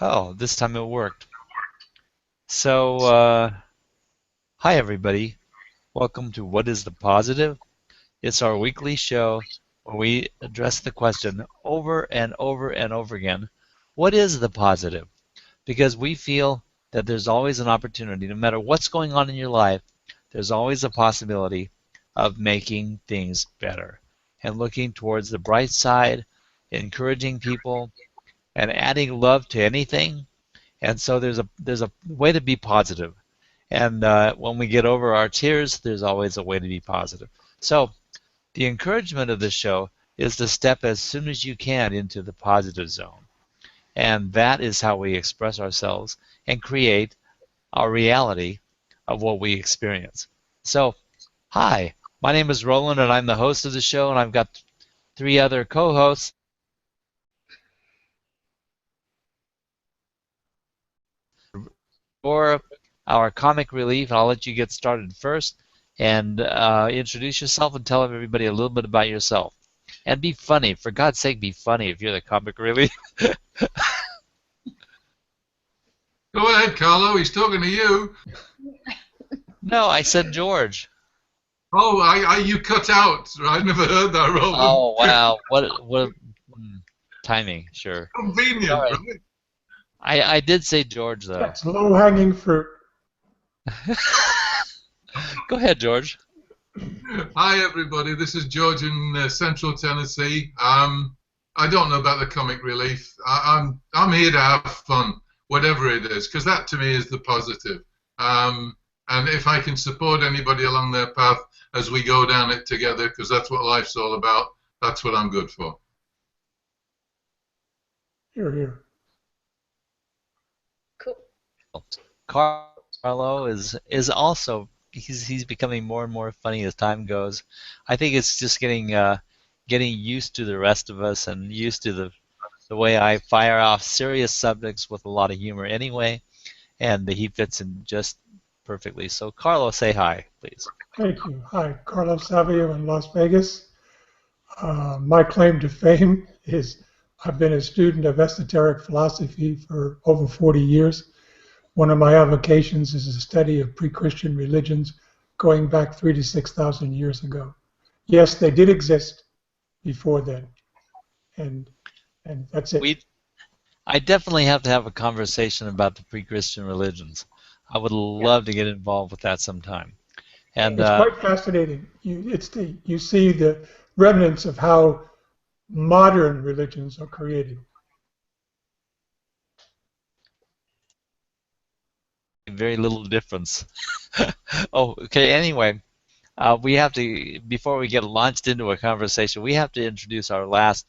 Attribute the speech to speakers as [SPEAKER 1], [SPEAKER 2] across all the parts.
[SPEAKER 1] Oh, this time it worked. So, hi everybody. Welcome to What is the Positive? It's our weekly show where we address the question over and over and over again, what is the positive? Because we feel that there's always an opportunity, no matter what's going on in your life, there's always a possibility of making things better and looking towards the bright side, encouraging people, and adding love to anything. And so there's a way to be positive. And when we get over our tears, there's always a way to be positive. So the encouragement of this show is to step as soon as you can into the positive zone. And that is how we express ourselves and create our reality of what we experience. So, hi, my name is Roland, and I'm the host of the show, and I've got three other co-hosts. For our comic relief, I'll let you get started first and introduce yourself and tell everybody a little bit about yourself. And be funny. For God's sake, be funny if you're the comic relief.
[SPEAKER 2] Go ahead, Carlo. He's talking to you.
[SPEAKER 1] No, I said George.
[SPEAKER 2] Oh, you cut out. I never heard that, Roland.
[SPEAKER 1] Oh, wow. What timing, sure.
[SPEAKER 2] Convenient,
[SPEAKER 1] Sorry.
[SPEAKER 2] right?
[SPEAKER 1] I did say George, though.
[SPEAKER 3] That's low-hanging fruit.
[SPEAKER 1] Go ahead, George.
[SPEAKER 2] Hi, everybody. This is George in Central Tennessee. I don't know about the comic relief. I'm here to have fun, whatever it is, because that to me is the positive. And if I can support anybody along their path as we go down it together, because that's what life's all about, that's what I'm good for.
[SPEAKER 3] Here, here.
[SPEAKER 4] Cool.
[SPEAKER 1] Carlo is also he's becoming more and more funny as time goes. I think it's just getting used to the rest of us and used to the way I fire off serious subjects with a lot of humor anyway, and he fits in just perfectly. So Carlo, say hi, please.
[SPEAKER 3] Thank you. Hi, Carlos Savio in Las Vegas. My claim to fame is I've been a student of esoteric philosophy for over 40 years. One of my avocations is the study of pre-Christian religions going back 3,000 to 6,000 years ago. Yes, they did exist before then, and that's it.
[SPEAKER 1] We I definitely have to have a conversation about the pre-Christian religions. I would
[SPEAKER 4] Yeah.
[SPEAKER 1] love to get involved with that sometime. And
[SPEAKER 3] It's quite fascinating. You see the remnants of how modern religions are created.
[SPEAKER 1] very little difference. Oh, okay. Anyway, we have to, before we get launched into a conversation, we have to introduce our last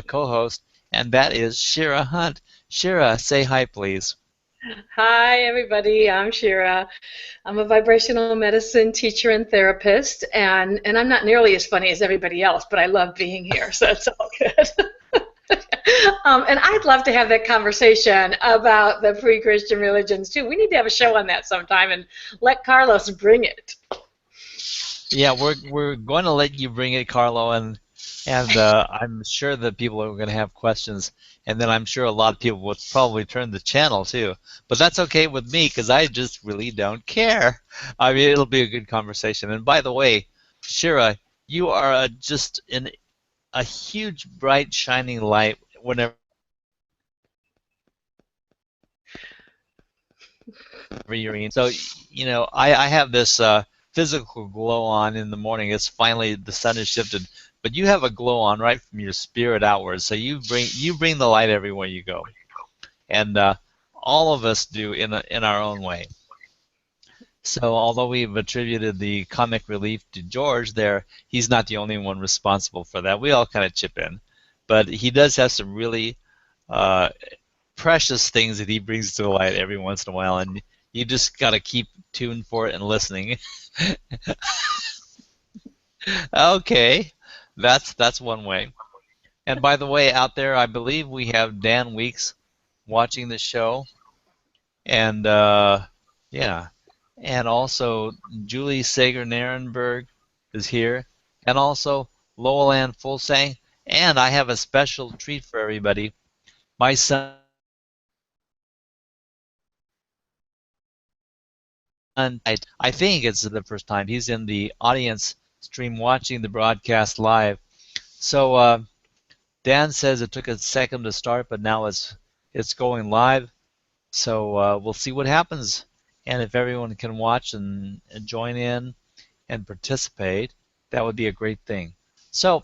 [SPEAKER 1] co-host, and that is Shira Hunt. Shira, say hi, please.
[SPEAKER 4] Hi, everybody. I'm Shira. I'm a vibrational medicine teacher and therapist, and I'm not nearly as funny as everybody else, but I love being here, so it's all good. And I'd love to have that conversation about the pre-Christian religions too. We need to have a show on that sometime and let Carlos bring it.
[SPEAKER 1] Yeah, we're going to let you bring it, Carlo, and I'm sure that people are going to have questions, and then I'm sure a lot of people will probably turn the channel too. But that's okay with me because I just really don't care. I mean, it'll be a good conversation. And by the way, Shira, you are just in a huge, bright, shining light whenever you're in. So, I have this physical glow on in the morning. It's finally the sun has shifted, but you have a glow on right from your spirit outwards. So you bring the light everywhere you go, and all of us do in our own way. So although we've attributed the comic relief to George there, he's not the only one responsible for that. We all kind of chip in, but he does have some really uh, precious things that he brings to the light every once in a while, and you just got to keep tuned for it and listening. Okay, that's one way. And by the way, out there, I believe we have Dan Weeks watching the show, and yeah, and also Julie Sager-Narenberg is here, and also Lowell Ann Fulsang. And I have a special treat for everybody. My son I think it's the first time. He's in the audience stream watching the broadcast live. So Dan says it took a second to start, but now it's going live. So we'll see what happens. And if everyone can watch and join in and participate, that would be a great thing. So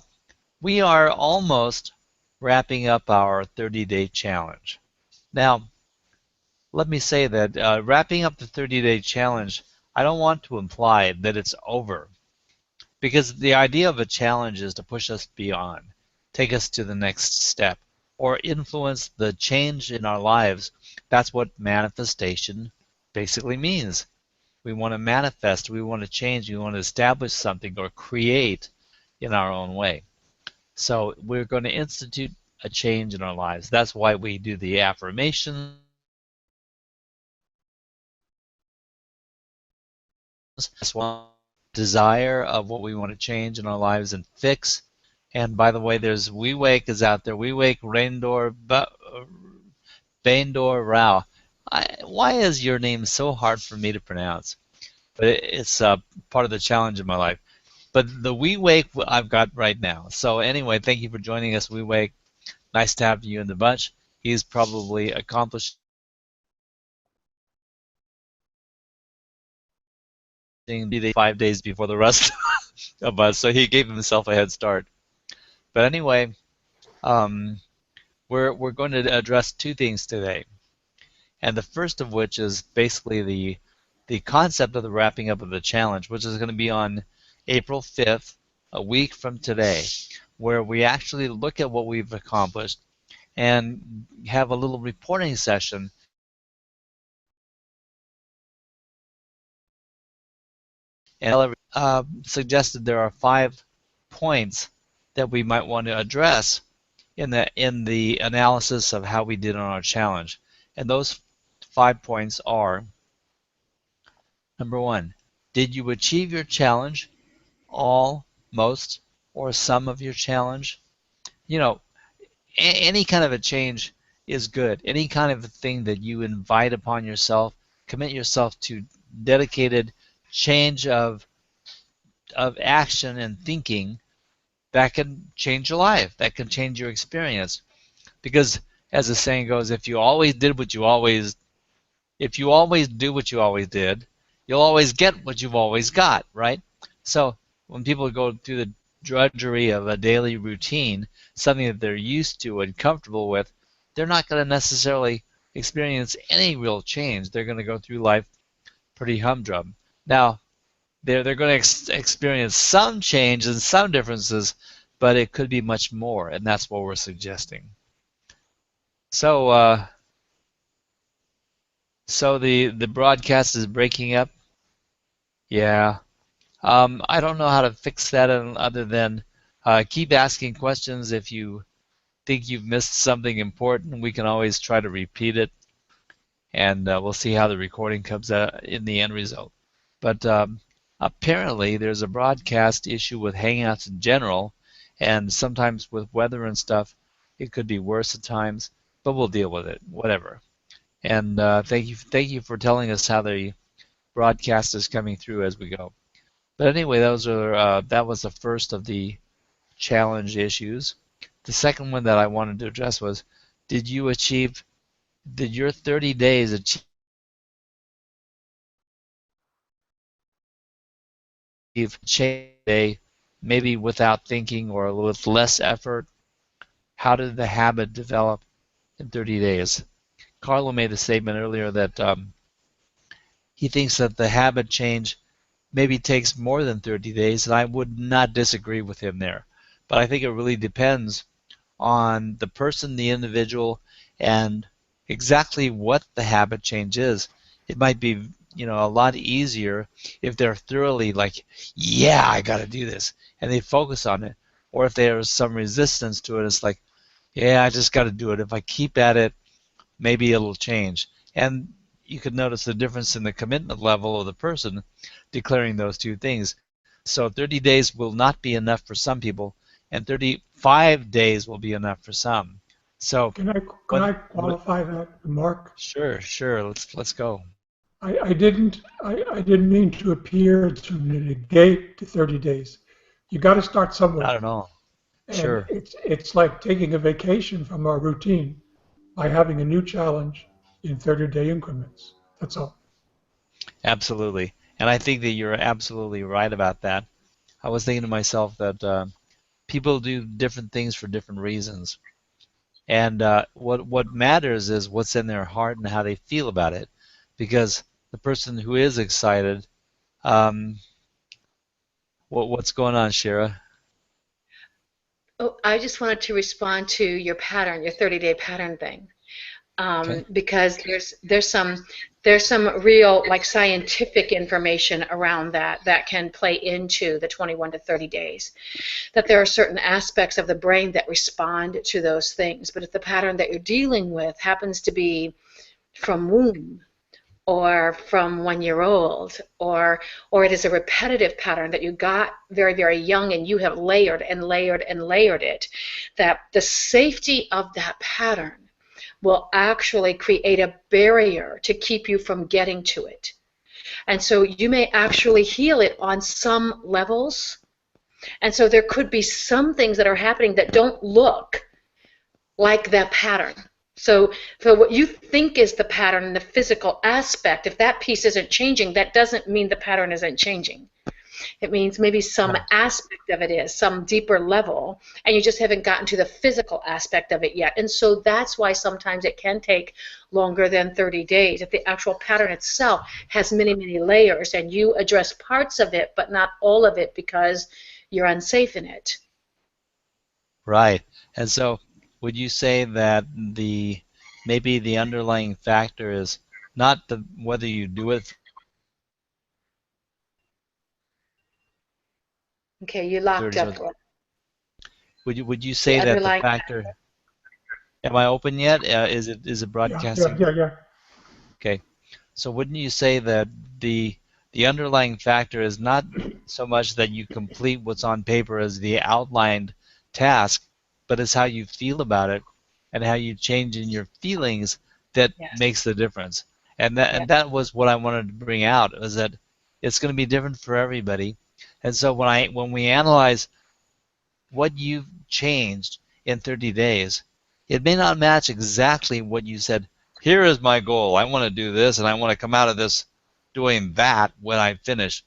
[SPEAKER 1] we are almost wrapping up our 30-day challenge. Now, let me say that wrapping up the 30-day challenge, I don't want to imply that it's over, because the idea of a challenge is to push us beyond, take us to the next step, or influence the change in our lives. That's what manifestation basically means. We want to manifest, we want to change, we want to establish something or create in our own way. So we're going to institute a change in our lives. That's why we do the affirmations, desire of what we want to change in our lives and fix. And by the way, there's We Wake is out there. We Wake Baindor Rao. Why is your name so hard for me to pronounce? But it's part of the challenge in my life. But the We Wake I've got right now. So anyway, thank you for joining us, We Wake. Nice to have you in the bunch. He's probably accomplishing 5 days before the rest of us, so he gave himself a head start. But anyway, um, we're going to address two things today, and the first of which is basically the concept of the wrapping up of the challenge, which is going to be on April 5th, a week from today, where we actually look at what we've accomplished and have a little reporting session. And suggested there are 5 points that we might want to address in the analysis of how we did on our challenge. And those 5 points are: number 1, did you achieve your challenge, all, most, or some of your challenge? You know, any kind of a change is good. Any kind of a thing that you invite upon yourself, commit yourself to dedicated change of action and thinking, that can change your life. That can change your experience. Because as the saying goes, if you always do what you always did, you'll always get what you've always got, right? So when people go through the drudgery of a daily routine, something that they're used to and comfortable with, they're not going to necessarily experience any real change. They're going to go through life pretty humdrum. Now, they're going to experience some change and some differences, but it could be much more, and that's what we're suggesting. So, the broadcast is breaking up. Yeah. I don't know how to fix that other than keep asking questions. If you think you've missed something important, we can always try to repeat it, and we'll see how the recording comes out in the end result. But apparently there's a broadcast issue with Hangouts in general, and sometimes with weather and stuff, it could be worse at times, but we'll deal with it, whatever. And thank you for telling us how the broadcast is coming through as we go. But anyway, that was the first of the challenge issues. The second one that I wanted to address was, did your 30 days achieve change, maybe without thinking or with less effort? How did the habit develop in 30 days? Carlo made a statement earlier that he thinks that the habit change maybe takes more than 30 days, and I would not disagree with him there. But I think it really depends on the person, the individual, and exactly what the habit change is. It might be, a lot easier if they're thoroughly like, yeah, I got to do this, and they focus on it. Or if there's some resistance to it, it's like, yeah, I just got to do it. If I keep at it, maybe it'll change. And you could notice the difference in the commitment level of the person declaring those two things. So 30 days will not be enough for some people, and 35 days will be enough for some. So
[SPEAKER 3] Can I qualify that remark?
[SPEAKER 1] Sure, let's go.
[SPEAKER 3] I didn't mean to appear to negate the 30 days. You got to start
[SPEAKER 1] Not
[SPEAKER 3] somewhere.
[SPEAKER 1] at all.
[SPEAKER 3] And
[SPEAKER 1] Sure.
[SPEAKER 3] it's like taking a vacation from our routine by having a new challenge in 30-day increments. That's all.
[SPEAKER 1] Absolutely. And I think that you're absolutely right about that. I was thinking to myself that people do different things for different reasons. And what matters is what's in their heart and how they feel about it. Because the person who is excited, um, what's going on, Shira?
[SPEAKER 4] Oh, I just wanted to respond to your pattern, your 30-day pattern thing.
[SPEAKER 1] Okay.
[SPEAKER 4] Because there's some real like scientific information around that can play into the 21 to 30 days. That there are certain aspects of the brain that respond to those things. But if the pattern that you're dealing with happens to be from womb or from 1 year old, or it is a repetitive pattern that you got very, very young and you have layered and layered and layered it, that the safety of that pattern will actually create a barrier to keep you from getting to it. And so you may actually heal it on some levels. And so there could be some things that are happening that don't look like that pattern. So what you think is the pattern in the physical aspect, if that piece isn't changing, that doesn't mean the pattern isn't changing. It means maybe some
[SPEAKER 1] Right.
[SPEAKER 4] aspect of it is, some deeper level, and you just haven't gotten to the physical aspect of it yet. And so that's why sometimes it can take longer than 30 days. If the actual pattern itself has many, many layers and you address parts of it, but not all of it because you're unsafe in it.
[SPEAKER 1] Right. And so, would you say that the maybe the underlying factor is not the whether you do it
[SPEAKER 4] Okay, you locked
[SPEAKER 1] 30s
[SPEAKER 4] up.
[SPEAKER 1] or would you
[SPEAKER 4] The
[SPEAKER 1] say that the
[SPEAKER 4] underlying.
[SPEAKER 1] factor? Am I open yet? Is it
[SPEAKER 3] Yeah, yeah,
[SPEAKER 1] broadcasting?
[SPEAKER 3] yeah, yeah.
[SPEAKER 1] Okay. So wouldn't you say that the underlying factor is not so much that you complete what's on paper as the outlined task, but it's how you feel about it and how you change in your feelings that
[SPEAKER 4] Yes,
[SPEAKER 1] makes the difference. And that
[SPEAKER 4] yes,
[SPEAKER 1] was what I wanted to bring out was that it's going to be different for everybody. And so when we analyze what you've changed in 30 days, it may not match exactly what you said. Here is my goal. I want to do this and I want to come out of this doing that when I finish.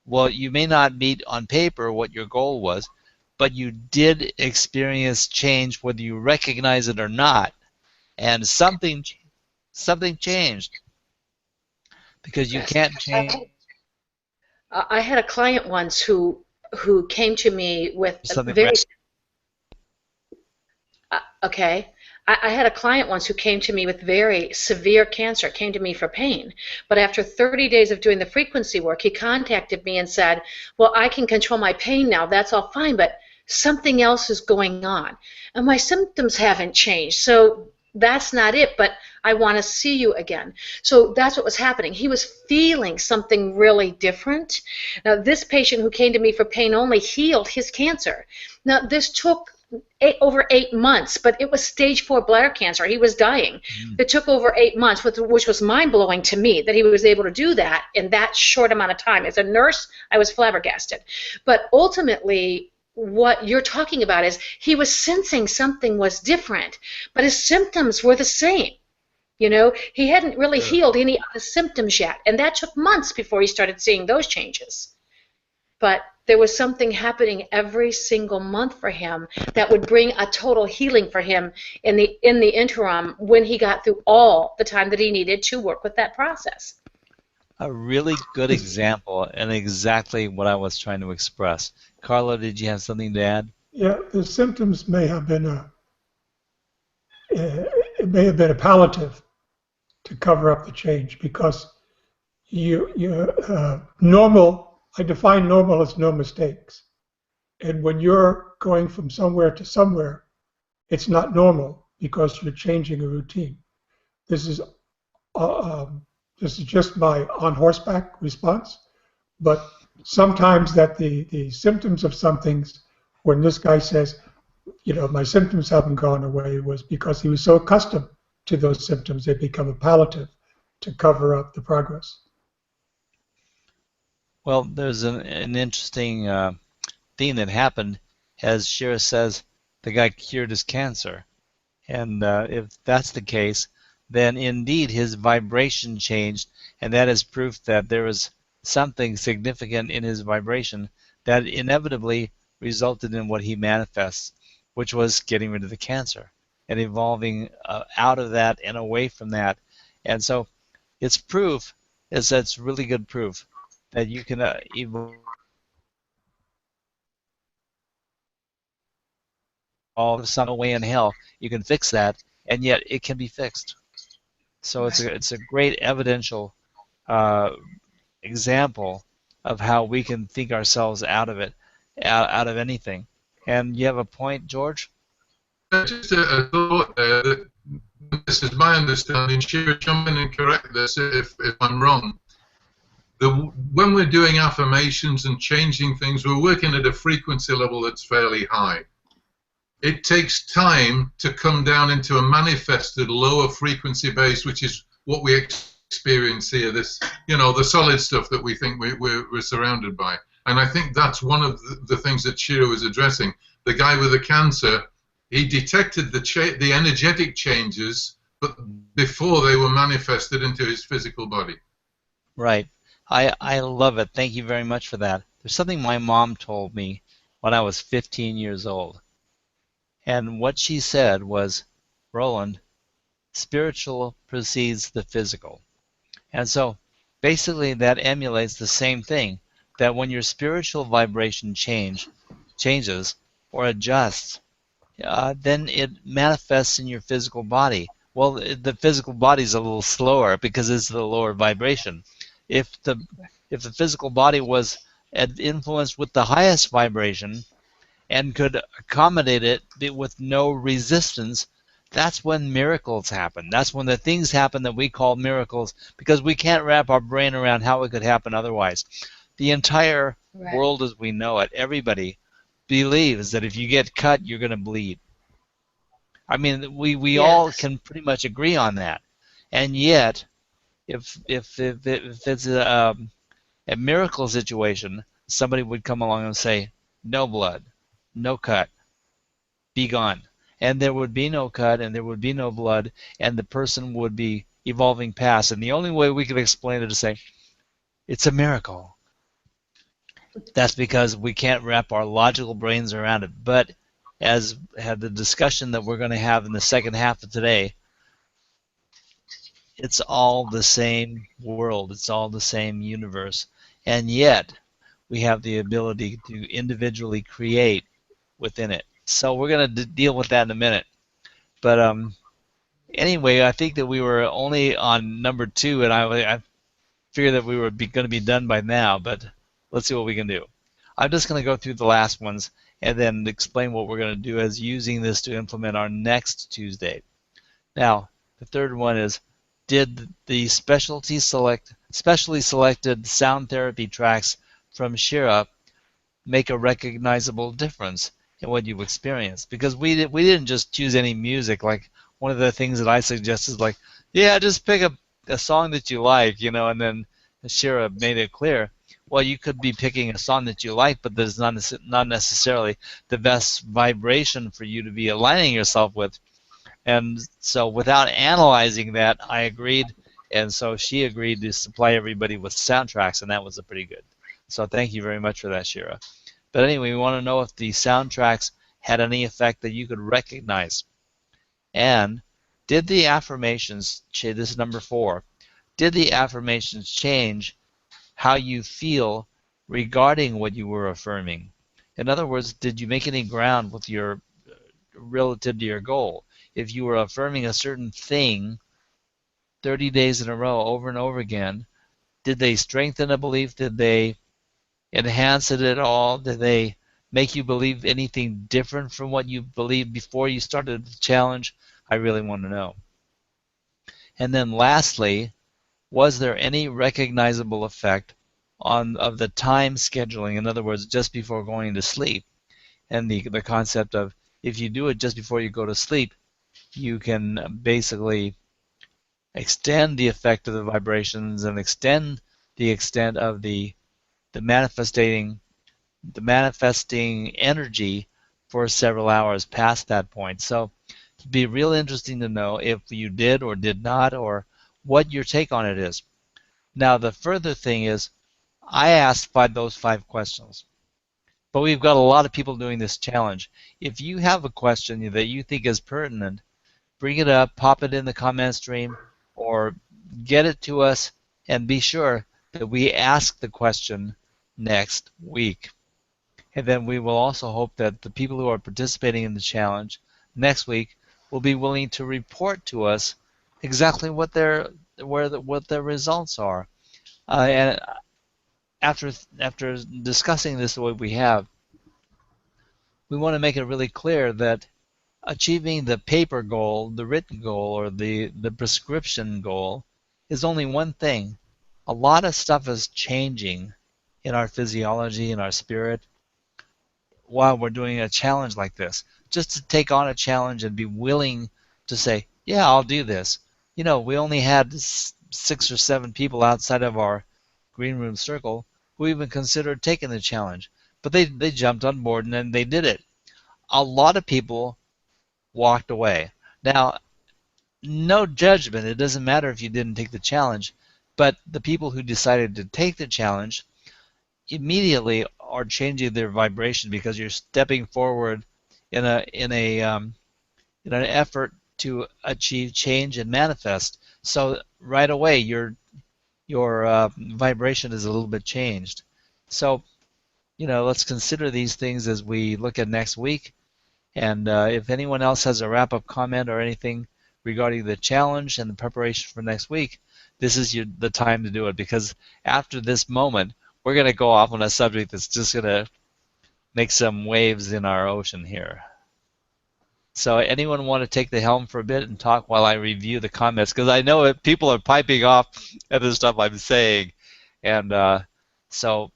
[SPEAKER 1] Well, you may not meet on paper what your goal was, but you did experience change whether you recognize it or not. And something changed because you
[SPEAKER 4] yes.
[SPEAKER 1] can't change
[SPEAKER 4] I had a client once who came to me with a
[SPEAKER 1] something
[SPEAKER 4] very okay. I had a client once who came to me with very severe cancer, came to me for pain. But after 30 days of doing the frequency work, he contacted me and said, well, I can control my pain now. That's all fine, but something else is going on. And my symptoms haven't changed. So that's not it, but I want to see you again. So that's what was happening. He was feeling something really different. Now, this patient who came to me for pain only healed his cancer. Now, this took over 8 months, but it was stage 4 bladder cancer. He was dying. It took over 8 months, which was mind blowing to me that he was able to do that in that short amount of time. As a nurse, I was flabbergasted. But ultimately, what you're talking about is he was sensing something was different, but his symptoms were the same. You know, he hadn't really healed any of the symptoms yet, and that took months before he started seeing those changes. But there was something happening every single month for him that would bring a total healing for him in the interim when he got through all the time that he needed to work with that process.
[SPEAKER 1] a really good
[SPEAKER 3] This,
[SPEAKER 1] example and exactly what I was trying to express. Carla, did you have something to add?
[SPEAKER 3] yeah, the symptoms may have been it may have been a palliative to cover up the change because normal. I define normal as no mistakes, and when you're going from somewhere to somewhere, it's not normal because you're changing a routine. This is uh, um, this is just my on horseback response, but sometimes that the symptoms of some things, when this guy says, my symptoms haven't gone away, was because he was so accustomed to those symptoms, they become a palliative. to cover up the progress.
[SPEAKER 1] Well, there's an interesting thing that happened. As Shira says, the guy cured his cancer. And if that's the case, then indeed his vibration changed, and that is proof that there was something significant in his vibration that inevitably resulted in what he manifests, which was getting rid of the cancer and evolving out of that and away from that. And so it's proof, it's really good proof that you can evolve some way in hell. You can fix that, and yet it can be fixed. So it's a great evidential uh, example of how we can think ourselves out of it, out of anything. And you have a point, George?
[SPEAKER 2] Just a thought there that this is my understanding. Shira, jump in and correct this if I'm wrong. When we're doing affirmations and changing things, we're working at a frequency level that's fairly high. It takes time to come down into a manifested lower frequency base, which is what we experience here, this, the solid stuff that we think we're surrounded by. And I think that's one of the things that Shira was addressing. The guy with the cancer, he detected the energetic changes, but before they were manifested into his physical body.
[SPEAKER 1] Right. I love it. Thank you very much for that. There's something my mom told me when I was 15 years old. And what she said was, Roland, spiritual precedes the physical. And so basically that emulates the same thing, that when your spiritual vibration changes or adjusts, then it manifests in your physical body. Well, the physical body is a little slower because it's the lower vibration. If the physical body was influenced with the highest vibration and could accommodate it with no resistance, that's when miracles happen. That's when the things happen that we call miracles, because we can't wrap our brain around how it could happen otherwise. The entire world as we know it, everybody believes that if you get cut, you're going to bleed. I mean, we all can pretty much agree on that. And yet, if it's a miracle situation, somebody would come along and say, no blood, no cut, be gone. And there would be no cut, and there would be no blood, and the person would be evolving past. And the only way we could explain it is say, it's a miracle. That's because we can't wrap our logical brains around it. But as had the discussion that we're going to have in the second half of today, it's all the same world. It's all the same universe. And yet, we have the ability to individually create within it. So we're going to deal with that in a minute. But anyway, I think that we were only on number 2, and I figured that we were going to be done by now, but let's see what we can do. I'm just going to go through the last ones and then explain what we're going to do as using this to implement our next Tuesday. Now, the third one is, did the specially selected sound therapy tracks from Shira make a recognizable difference in what you experienced? Because we didn't just choose any music. Like, one of the things that I suggest is like, yeah, just pick a song that you like, and then Shira made it clear. Well, you could be picking a song that you like, but there's not necessarily the best vibration for you to be aligning yourself with. And so without analyzing that, I agreed, and so she agreed to supply everybody with soundtracks, and that was pretty good. So thank you very much for that, Shira. But anyway, we want to know if the soundtracks had any effect that you could recognize. And did the affirmations, this is number 4, did the affirmations change how you feel regarding what you were affirming? In other words, did you make any ground with your relative to your goal? If you were affirming a certain thing 30 days in a row over and over again, did they strengthen a belief? Did they enhance it at all? Did they make you believe anything different from what you believed before you started the challenge? I really want to know. And then lastly, was there any recognizable effect of the time scheduling? In other words, just before going to sleep, and the concept of, if you do it just before you go to sleep, you can basically extend the effect of the vibrations and extend the extent of the manifesting energy for several hours past that point. So it'd be real interesting to know if you did or did not, or what your take on it is. Now, the further thing is, I asked those 5 questions, but we've got a lot of people doing this challenge. If you have a question that you think is pertinent, bring it up, pop it in the comment stream, or get it to us, and be sure that we ask the question next week. And then we will also hope that the people who are participating in the challenge next week will be willing to report to us exactly what their results are. And after discussing this the way we have, we want to make it really clear that achieving the paper goal, the written goal, or the prescription goal is only one thing. A lot of stuff is changing in our physiology, in our spirit, while we're doing a challenge like this. Just to take on a challenge and be willing to say, yeah, I'll do this. You know, we only had 6 or 7 people outside of our green room circle who even considered taking the challenge. But they jumped on board and then they did it. A lot of people walked away. Now, no judgment. It doesn't matter if you didn't take the challenge. But the people who decided to take the challenge immediately are changing their vibration, because you're stepping forward in an effort to achieve change and manifest. So right away your vibration is a little bit changed. So let's consider these things as we look at next week. And if anyone else has a wrap-up comment or anything regarding the challenge and the preparation for next week, this is the time to do it, because after this moment, we're going to go off on a subject that's just going to make some waves in our ocean here. So anyone want to take the helm for a bit and talk while I review the comments? Because I know people are piping off at the stuff I'm saying. And so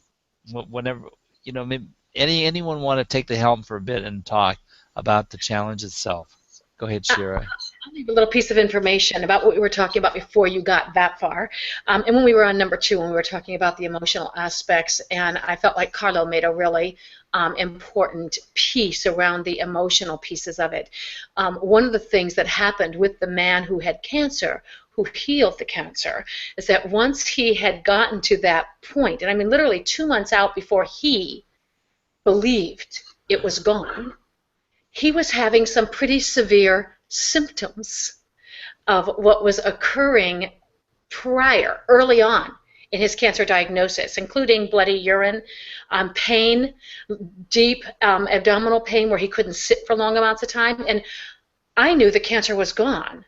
[SPEAKER 1] whenever, maybe anyone want to take the helm for a bit and talk about the challenge itself? Go ahead, Shira.
[SPEAKER 4] I'll leave a little piece of information about what we were talking about before you got that far. And when we were on number 2, when we were talking about the emotional aspects, and I felt like Carlo made a really important piece around the emotional pieces of it. One of the things that happened with the man who had cancer, who healed the cancer, is that once he had gotten to that point, and I mean literally 2 months out before he believed it was gone, he was having some pretty severe symptoms of what was occurring early on in his cancer diagnosis, including bloody urine, pain, deep abdominal pain where he couldn't sit for long amounts of time. And I knew the cancer was gone.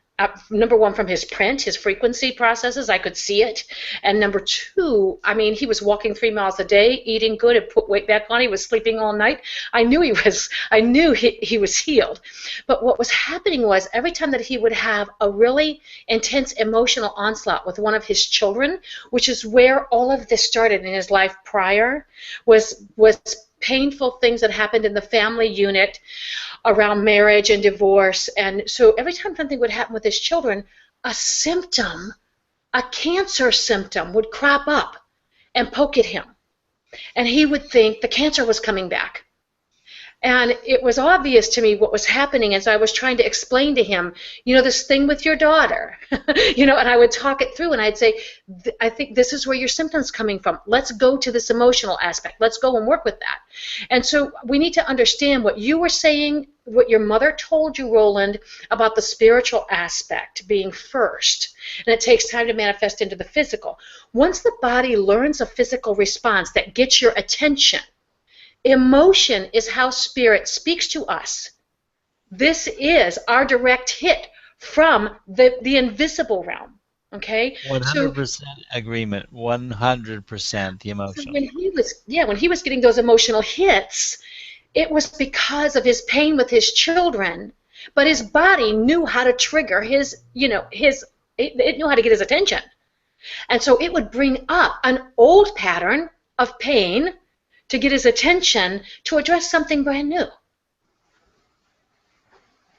[SPEAKER 4] Number 1, from his print, his frequency processes, I could see it. And number 2, I mean, he was walking 3 miles a day, eating good, and put weight back on. He was sleeping all night. I knew he was healed. But what was happening was every time that he would have a really intense emotional onslaught with one of his children, which is where all of this started in his life prior, was painful things that happened in the family unit around marriage and divorce. And so every time something would happen with his children, a cancer symptom would crop up and poke at him. And he would think the cancer was coming back. And it was obvious to me what was happening as I was trying to explain to him, this thing with your daughter, and I would talk it through and I'd say, I think this is where your symptoms coming from. Let's go to this emotional aspect. Let's go and work with that. And so we need to understand what you were saying, what your mother told you, Roland, about the spiritual aspect being first. And it takes time to manifest into the physical. Once the body learns a physical response that gets your attention, emotion is how spirit speaks to us. This is our direct hit from the invisible realm. Okay?
[SPEAKER 1] 100% agreement. 100% the emotion.
[SPEAKER 4] So when he was getting those emotional hits, it was because of his pain with his children, but his body knew how to trigger it knew how to get his attention. And so it would bring up an old pattern of pain to get his attention to address something brand new.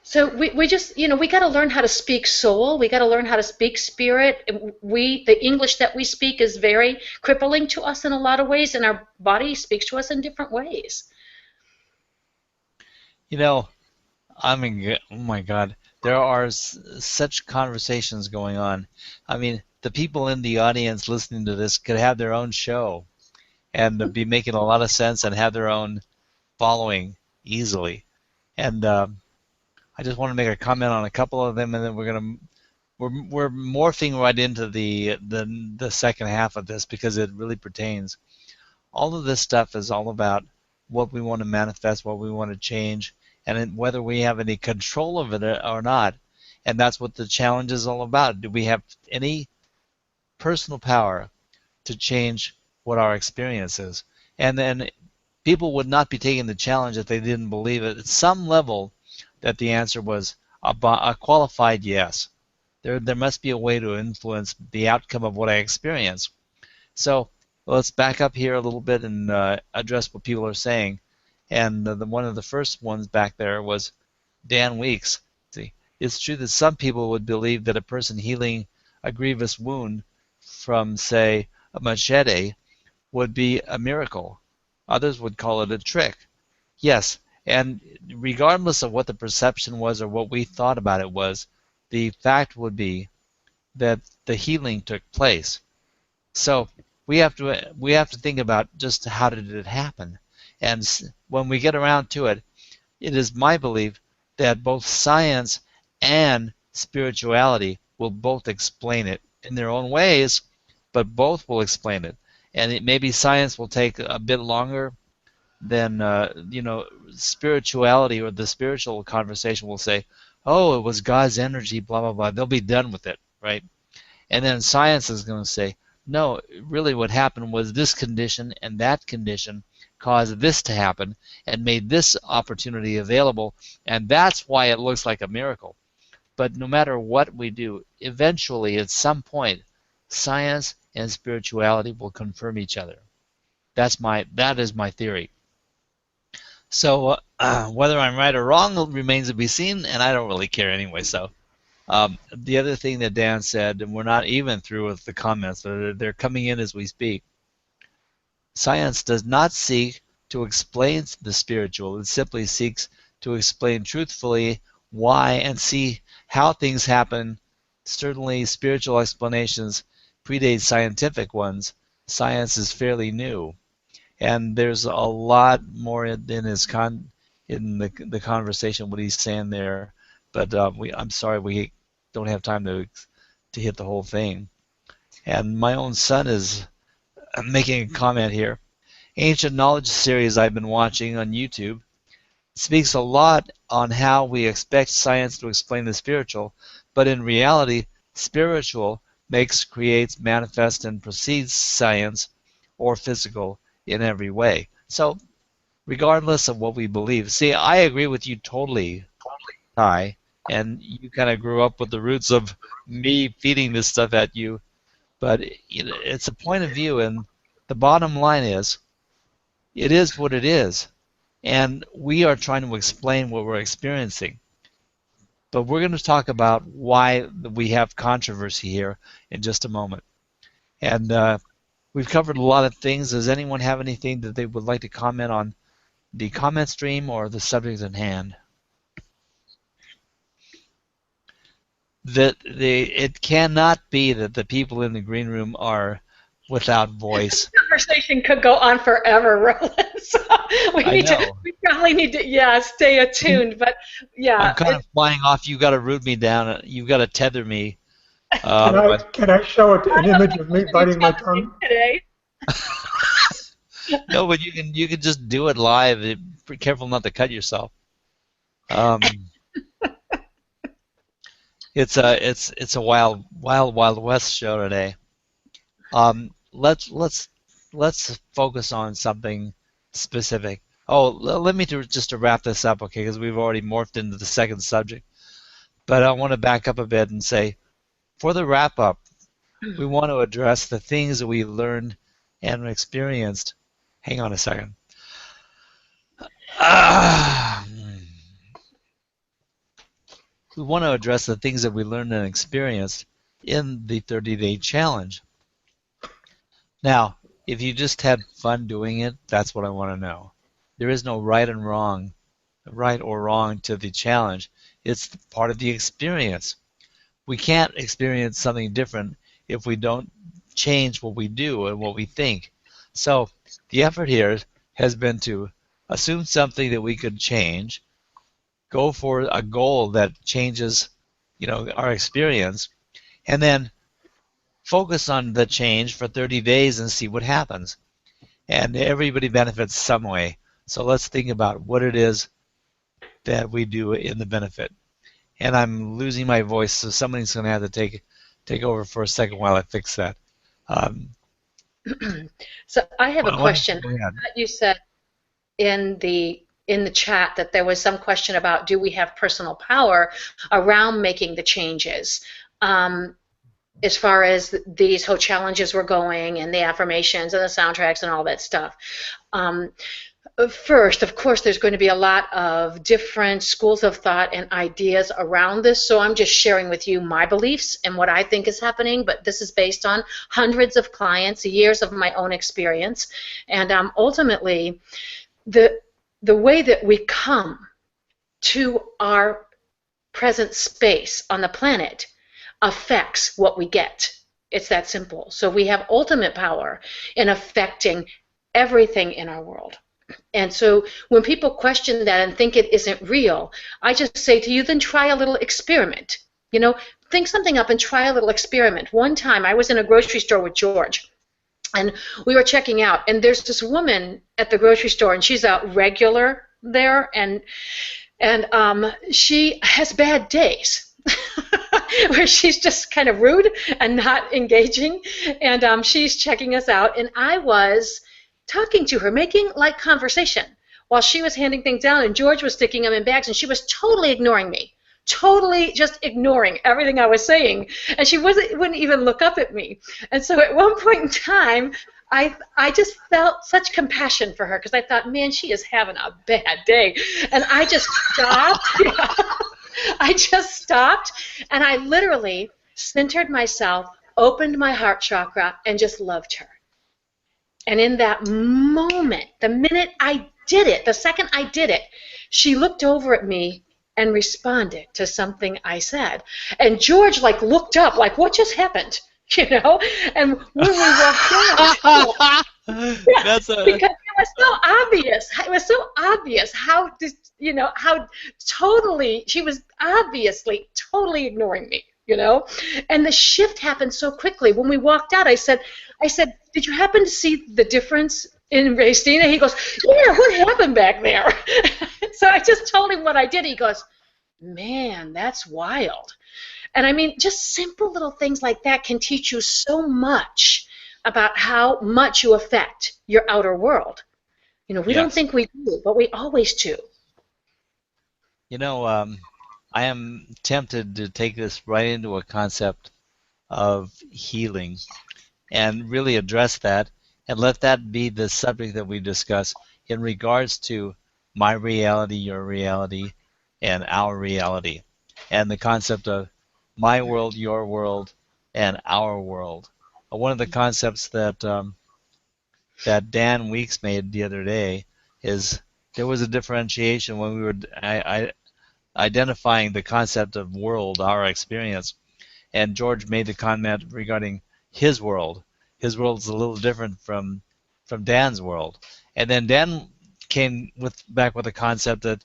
[SPEAKER 4] So we just, we got to learn how to speak soul. We got to learn how to speak spirit. The English that we speak is very crippling to us in a lot of ways, and our body speaks to us in different ways.
[SPEAKER 1] You know, I mean, oh my God, there are such conversations going on. I mean, the people in the audience listening to this could have their own show and be making a lot of sense and have their own following easily. And I just want to make a comment on a couple of them, and then we're morphing right into the second half of this because it really pertains. All of this stuff is all about what we want to manifest, what we want to change, and whether we have any control of it or not. And that's what the challenge is all about. Do we have any personal power to change what our experience is? And then people would not be taking the challenge if they didn't believe it at some level that the answer was a qualified yes. There must be a way to influence the outcome of what I experience. So let's back up here a little bit and address what people are saying. And one of the first ones back there was Dan Weeks. See, it's true that some people would believe that a person healing a grievous wound from, say, a machete would be a miracle. Others would call it a trick. Yes, and regardless of what the perception was or what we thought about it was, the fact would be that the healing took place. So we have to think about just how did it happen, and when we get around to it, it is my belief that both science and spirituality will both explain it in their own ways, but both will explain it. And maybe science will take a bit longer than spirituality, or the spiritual conversation will say, "Oh, it was God's energy," blah blah blah. They'll be done with it, right? And then science is going to say, "No, really, what happened was this condition and that condition caused this to happen and made this opportunity available, and that's why it looks like a miracle." But no matter what we do, eventually, at some point, science and spirituality will confirm each other. That is my theory. So whether I'm right or wrong remains to be seen, and I don't really care anyway. So the other thing that Dan said, and we're not even through with the comments, they're coming in as we speak. Science does not seek to explain the spiritual. It simply seeks to explain truthfully why and see how things happen. Certainly, spiritual explanations predate scientific ones. Science is fairly new. And there's a lot more in the conversation what he's saying there, but I'm sorry we don't have time to hit the whole thing. And my own son is making a comment here. Ancient Knowledge series I've been watching on YouTube speaks a lot on how we expect science to explain the spiritual, but in reality, spiritual creates, manifests, and precedes science or physical in every way. So regardless of what we believe, see, I agree with you totally, Ty, and you kind of grew up with the roots of me feeding this stuff at you, but it's a point of view, and the bottom line is, it is what it is, and we are trying to explain what we're experiencing. But we're going to talk about why we have controversy here in just a moment. And we've covered a lot of things. Does anyone have anything that they would like to comment on the comment stream or the subject at hand? It cannot be that the people in the green room are without voice.
[SPEAKER 4] This conversation could go on forever, Roland. So we probably need to, stay attuned. But
[SPEAKER 1] I'm kind of flying off. You got to root me down. You got to tether me.
[SPEAKER 3] Can I show an image of me biting my tongue
[SPEAKER 4] today?
[SPEAKER 1] No, but you can just do it live. Be careful not to cut yourself. It's a wild west show today. Let's focus on something specific. Oh, let me just to wrap this up, okay? Because we've already morphed into the second subject. But I want to back up a bit and say, for the wrap up, we want to address the things that we learned and experienced. Hang on a second. we want to address the things that we learned and experienced in the 30-day challenge. Now, if you just had fun doing it, that's what I want to know. There is no right and wrong, right or wrong to the challenge. It's part of the experience. We can't experience something different if we don't change what we do and what we think. So the effort here has been to assume something that we could change, go for a goal that changes, our experience, and then focus on the change for 30 days and see what happens. And everybody benefits some way. So let's think about what it is that we do in the benefit. And I'm losing my voice, so somebody's going to have to take over for a second while I fix that.
[SPEAKER 4] So I have a question.
[SPEAKER 1] Go ahead.
[SPEAKER 4] You said in the chat that there was some question about, do we have personal power around making the changes, as far as these whole challenges were going and the affirmations and the soundtracks and all that stuff. First, of course, there's going to be a lot of different schools of thought and ideas around this, so I'm just sharing with you my beliefs and what I think is happening, but this is based on hundreds of clients, years of my own experience, and ultimately, the way that we come to our present space on the planet affects what we get. It's that simple. So we have ultimate power in affecting everything in our world. And so when people question that and think it isn't real, I just say to you, then try a little experiment. Think something up and try a little experiment. One time I was in a grocery store with George, and we were checking out, and there's this woman at the grocery store, and she's a regular there, and she has bad days. Where she's just kind of rude and not engaging, and she's checking us out, and I was talking to her, making light conversation while she was handing things down, and George was sticking them in bags, and she was totally ignoring me, totally just ignoring everything I was saying, and she wouldn't even look up at me. And so at one point in time, I just felt such compassion for her, because I thought, man, she is having a bad day, and I just stopped. I just stopped, and I literally centered myself, opened my heart chakra, and just loved her. And in that moment, the minute I did it, the second I did it, she looked over at me and responded to something I said. And George, looked up, what just happened? And when we walked out, because it was so obvious. It was so obvious how totally she was obviously totally ignoring me. And the shift happened so quickly. When we walked out, I said, did you happen to see the difference in Racina? He goes, yeah, what happened back there? So I just told him what I did. He goes, man, that's wild. And I mean, just simple little things like that can teach you so much about how much you affect your outer world. We don't think we do, but we always do.
[SPEAKER 1] I am tempted to take this right into a concept of healing and really address that and let that be the subject that we discuss in regards to my reality, your reality, and our reality, and the concept of my world, your world, and our world. One of the concepts that Dan Weeks made the other day is there was a differentiation when we were identifying the concept of world, our experience, and George made the comment regarding his world. His world is a little different from Dan's world, and then Dan came back with the concept that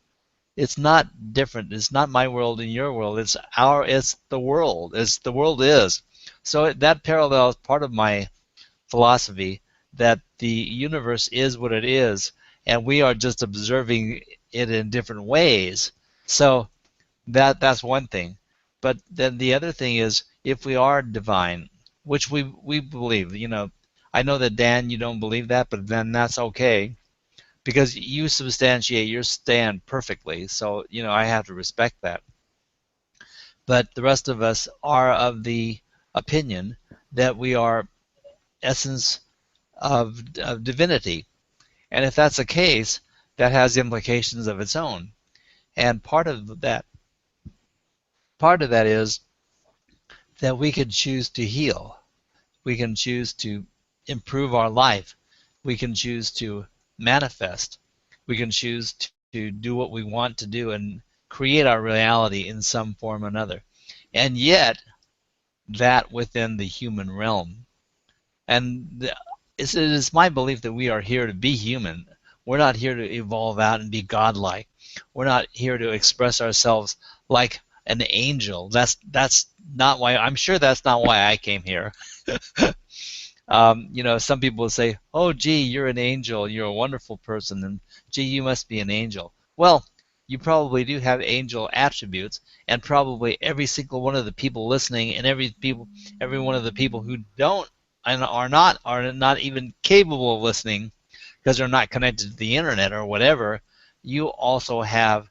[SPEAKER 1] it's not different. It's not my world and your world. It's the world. The world is. So that parallels part of my philosophy that the universe is what it is, and we are just observing it in different ways. So that's one thing. But then the other thing is, if we are divine, which we believe, I know that Dan, you don't believe that, but then that's okay, because you substantiate your stand perfectly. So I have to respect that. But the rest of us are of the opinion that we are essence of divinity, and if that's the case, that has implications of its own. And part of that part of that is that we can choose to heal. We can choose to improve our life. We can choose to manifest. We can choose to do what we want to do and create our reality in some form or another. And yet, that within the human realm. And it is my belief that we are here to be human. We're not here to evolve out and be godlike. We're not here to express ourselves like an angel. That's not why. I'm sure that's not why I came here. Some people will say, "Oh, gee, you're an angel. You're a wonderful person, and gee, you must be an angel." Well, you probably do have angel attributes, and probably every single one of the people listening, and every one of the people who don't and are not even capable of listening because they're not connected to the internet or whatever, you also have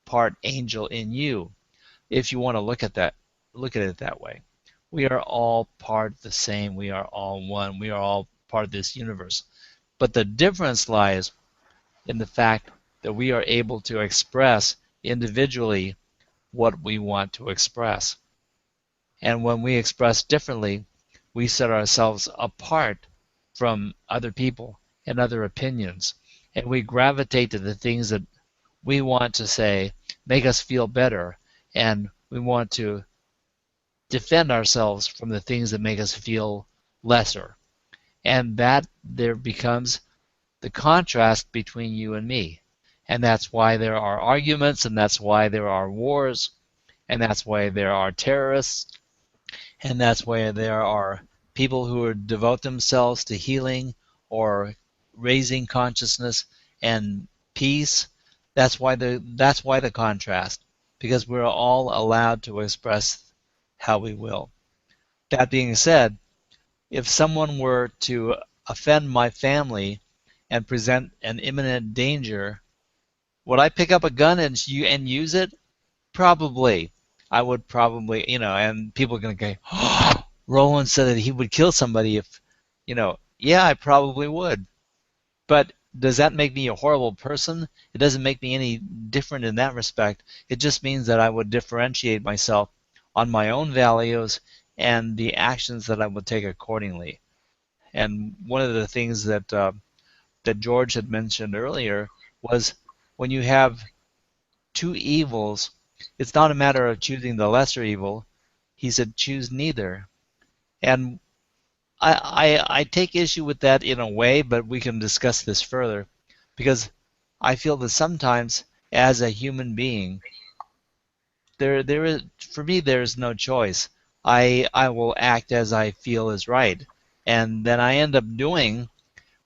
[SPEAKER 1] part angel in you. If you want to look at it that way. We are all part the same. We are all one. We are all part of this universe. But the difference lies in the fact that we are able to express individually what we want to express. And when we express differently, we set ourselves apart from other people and other opinions. And we gravitate to the things that we want to say make us feel better. And we want to defend ourselves from the things that make us feel lesser. And that there becomes the contrast between you and me. And that's why there are arguments, and that's why there are wars, and that's why there are terrorists, and that's why there are people who devote themselves to healing or raising consciousness and peace. That's why the contrast, because we're all allowed to express how we will. That being said, if someone were to offend my family and present an imminent danger, would I pick up a gun and use it? Probably. I would probably, and people are going to go, oh, Roland said that he would kill somebody if, yeah, I probably would. But does that make me a horrible person? It doesn't make me any different in that respect. It just means that I would differentiate myself on my own values and the actions that I would take accordingly. And one of the things that George had mentioned earlier was when you have two evils, it's not a matter of choosing the lesser evil. He said, choose neither. And I take issue with that in a way, but we can discuss this further because I feel that sometimes as a human being, there is for me there is no choice. I will act as I feel is right, and then I end up doing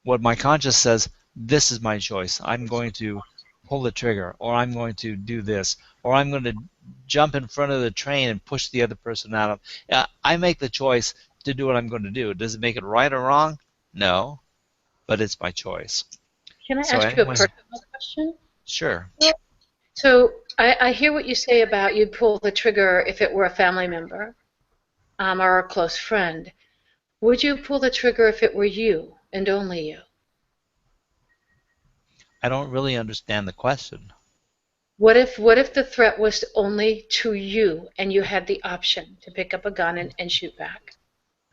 [SPEAKER 1] what my conscience says. This is my choice. I'm going to pull the trigger, or I'm going to do this, or I'm going to jump in front of the train and push the other person out of. I make the choice to do what I'm going to do. Does it make it right or wrong? No, but it's my choice.
[SPEAKER 4] Can I
[SPEAKER 1] So
[SPEAKER 4] ask you a
[SPEAKER 1] anyone,
[SPEAKER 4] personal question?
[SPEAKER 1] sure.
[SPEAKER 4] So I hear what you say about you'd pull the trigger if it were a family member or a close friend. Would you pull the trigger if it were you and only you?
[SPEAKER 1] I don't really understand the question.
[SPEAKER 4] What if the threat was only to you and you had the option to pick up a gun and shoot back?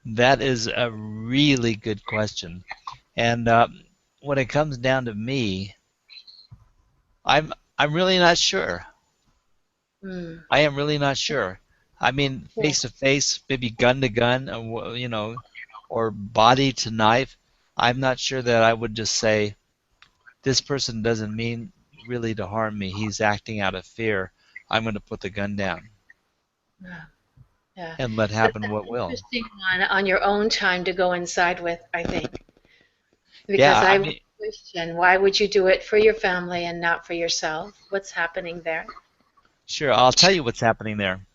[SPEAKER 1] That is a really good question. And when it comes down to me, I'm really not sure.
[SPEAKER 4] Hmm.
[SPEAKER 1] I am really not sure. I mean,
[SPEAKER 4] Yeah.
[SPEAKER 1] face to face, maybe gun to gun, or body to knife. I'm not sure that I would just say this person doesn't mean really to harm me. He's acting out of fear. I'm going to put the gun down
[SPEAKER 4] Yeah. Yeah.
[SPEAKER 1] and let
[SPEAKER 4] That's
[SPEAKER 1] happen
[SPEAKER 4] an
[SPEAKER 1] what will.
[SPEAKER 4] interesting one on your own time to go inside with, I think.
[SPEAKER 1] Yeah,
[SPEAKER 4] Because
[SPEAKER 1] I
[SPEAKER 4] I would
[SPEAKER 1] mean,
[SPEAKER 4] question why would you do it for your family and not for yourself? What's happening there?
[SPEAKER 1] sure. I'll tell you what's happening there.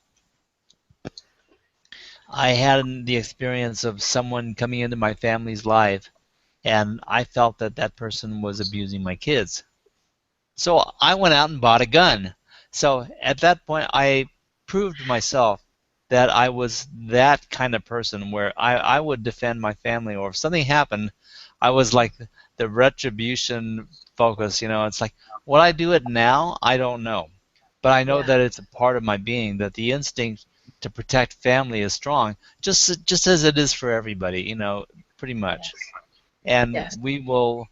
[SPEAKER 1] I had the experience of someone coming into my family's life, and I felt that that person was abusing my kids. So I went out and bought a gun. So at that point, I proved to myself that I was that kind of person where I would defend my family, or if something happened, I was like the retribution focus. It's like, would I do it now? I don't know. but I know
[SPEAKER 4] Yeah.
[SPEAKER 1] that it's a part of my being, that the instinct to protect family is strong, just as it is for everybody, pretty much.
[SPEAKER 4] Yes.
[SPEAKER 1] And
[SPEAKER 4] Yes.
[SPEAKER 1] we will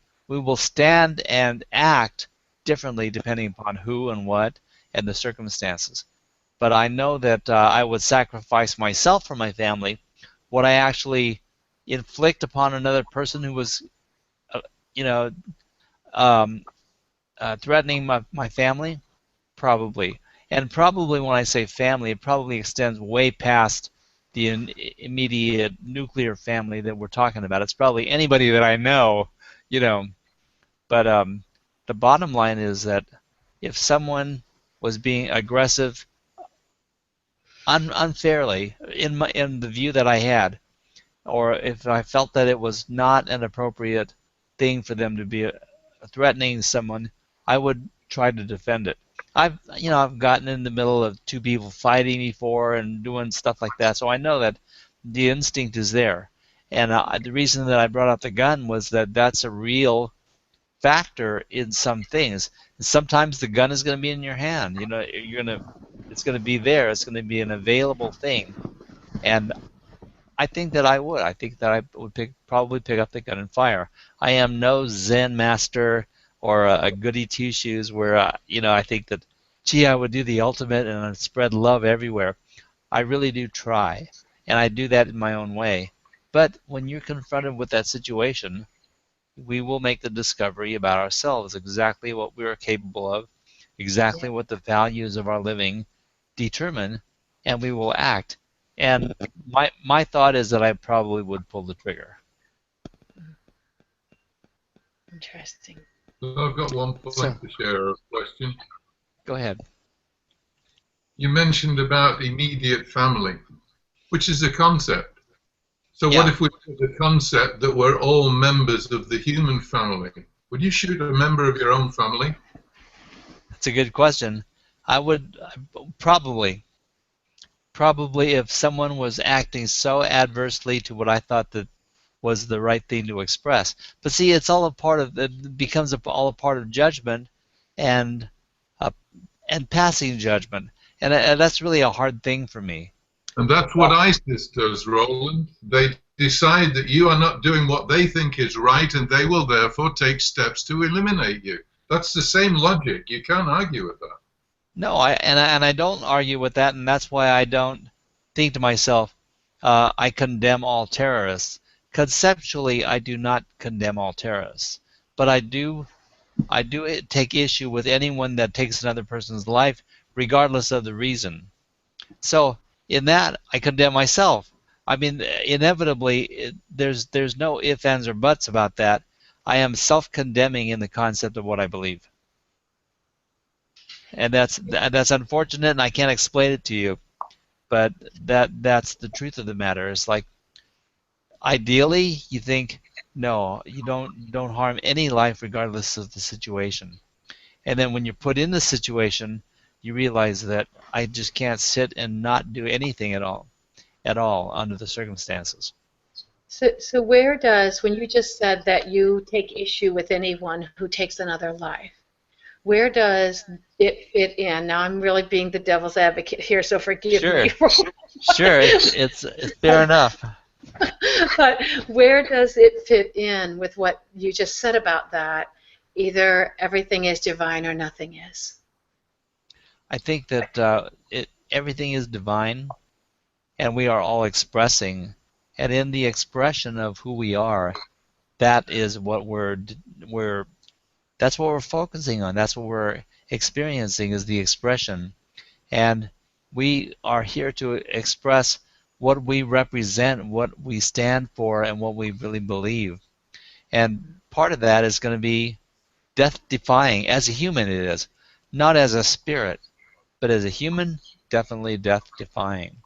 [SPEAKER 1] stand and act differently depending upon who and what and the circumstances. But I know that I would sacrifice myself for my family. Would I actually inflict upon another person who was, uh, you know, um, threatening my family? Probably. And probably when I say family, it probably extends way past the immediate nuclear family that we're talking about. It's probably anybody that I know, you know. But the bottom line is that if someone was being aggressive unfairly in the view that I had, or if I felt that it was not an appropriate thing for them to be threatening someone, I would try to defend it. I've gotten in the middle of two people fighting before and doing stuff like that, so I know that the instinct is there. And the reason that I brought up the gun was that that's a real factor in some things. Sometimes the gun is going to be in your hand. It's going to be there. It's going to be an available thing. And I think that I would. I think that I would probably pick up the gun and fire. I am no Zen master or a goody two shoes where I think that, gee, I would do the ultimate and I'd spread love everywhere. I really do try, and I do that in my own way. But when you're confronted with that situation, we will make the discovery about ourselves, exactly what we are capable of, exactly
[SPEAKER 4] Yeah.
[SPEAKER 1] what the values of our living determine, and we will act. And my thought is that I probably would pull the trigger.
[SPEAKER 4] Interesting.
[SPEAKER 2] So I've got one
[SPEAKER 1] So
[SPEAKER 2] point to share, a question.
[SPEAKER 1] go ahead.
[SPEAKER 2] You mentioned about immediate family, which is a concept. So what
[SPEAKER 1] Yeah,
[SPEAKER 2] if we took the concept that we're all members of the human family? Would you shoot a member of your own family?
[SPEAKER 1] that's a good question. I would probably if someone was acting so adversely to what I thought that was the right thing to express. But see, it's all a part of it becomes all a part of judgment and uh, and passing judgment, and that's really a hard thing for me.
[SPEAKER 2] And that's what
[SPEAKER 1] Well,
[SPEAKER 2] ISIS does, Roland. They decide that you are not doing what they think is right, and they will therefore take steps to eliminate you. That's the same logic. You can't argue with that.
[SPEAKER 1] no, I don't argue with that, and that's why I don't think to myself, I condemn all terrorists. Conceptually, I do not condemn all terrorists, but I do take issue with anyone that takes another person's life, regardless of the reason. So in that, I condemn myself. I mean, inevitably, there's no ifs, ands, or buts about that. I am self-condemning in the concept of what I believe, and that's unfortunate, and I can't explain it to you. But that's the truth of the matter. It's like ideally, you think, no, you don't harm any life regardless of the situation. And then when you're put in the situation, you realize that I just can't sit and not do anything at all under the circumstances.
[SPEAKER 4] So where does, when you just said that you take issue with anyone who takes another life, where does it fit in? Now I'm really being the devil's advocate here, so forgive
[SPEAKER 1] Sure,
[SPEAKER 4] me.
[SPEAKER 1] sure, it's fair enough.
[SPEAKER 4] But where does it fit in with what you just said about that? Either everything is divine or nothing is.
[SPEAKER 1] I think that everything is divine, and we are all expressing, and in the expression of who we are, that is what we're that's what we're focusing on. That's what we're experiencing is the expression. And we are here to express what we represent, what we stand for, and what we really believe. And part of that is going to be death defying. As a human, it is. Not as a spirit, but as a human, definitely death defying.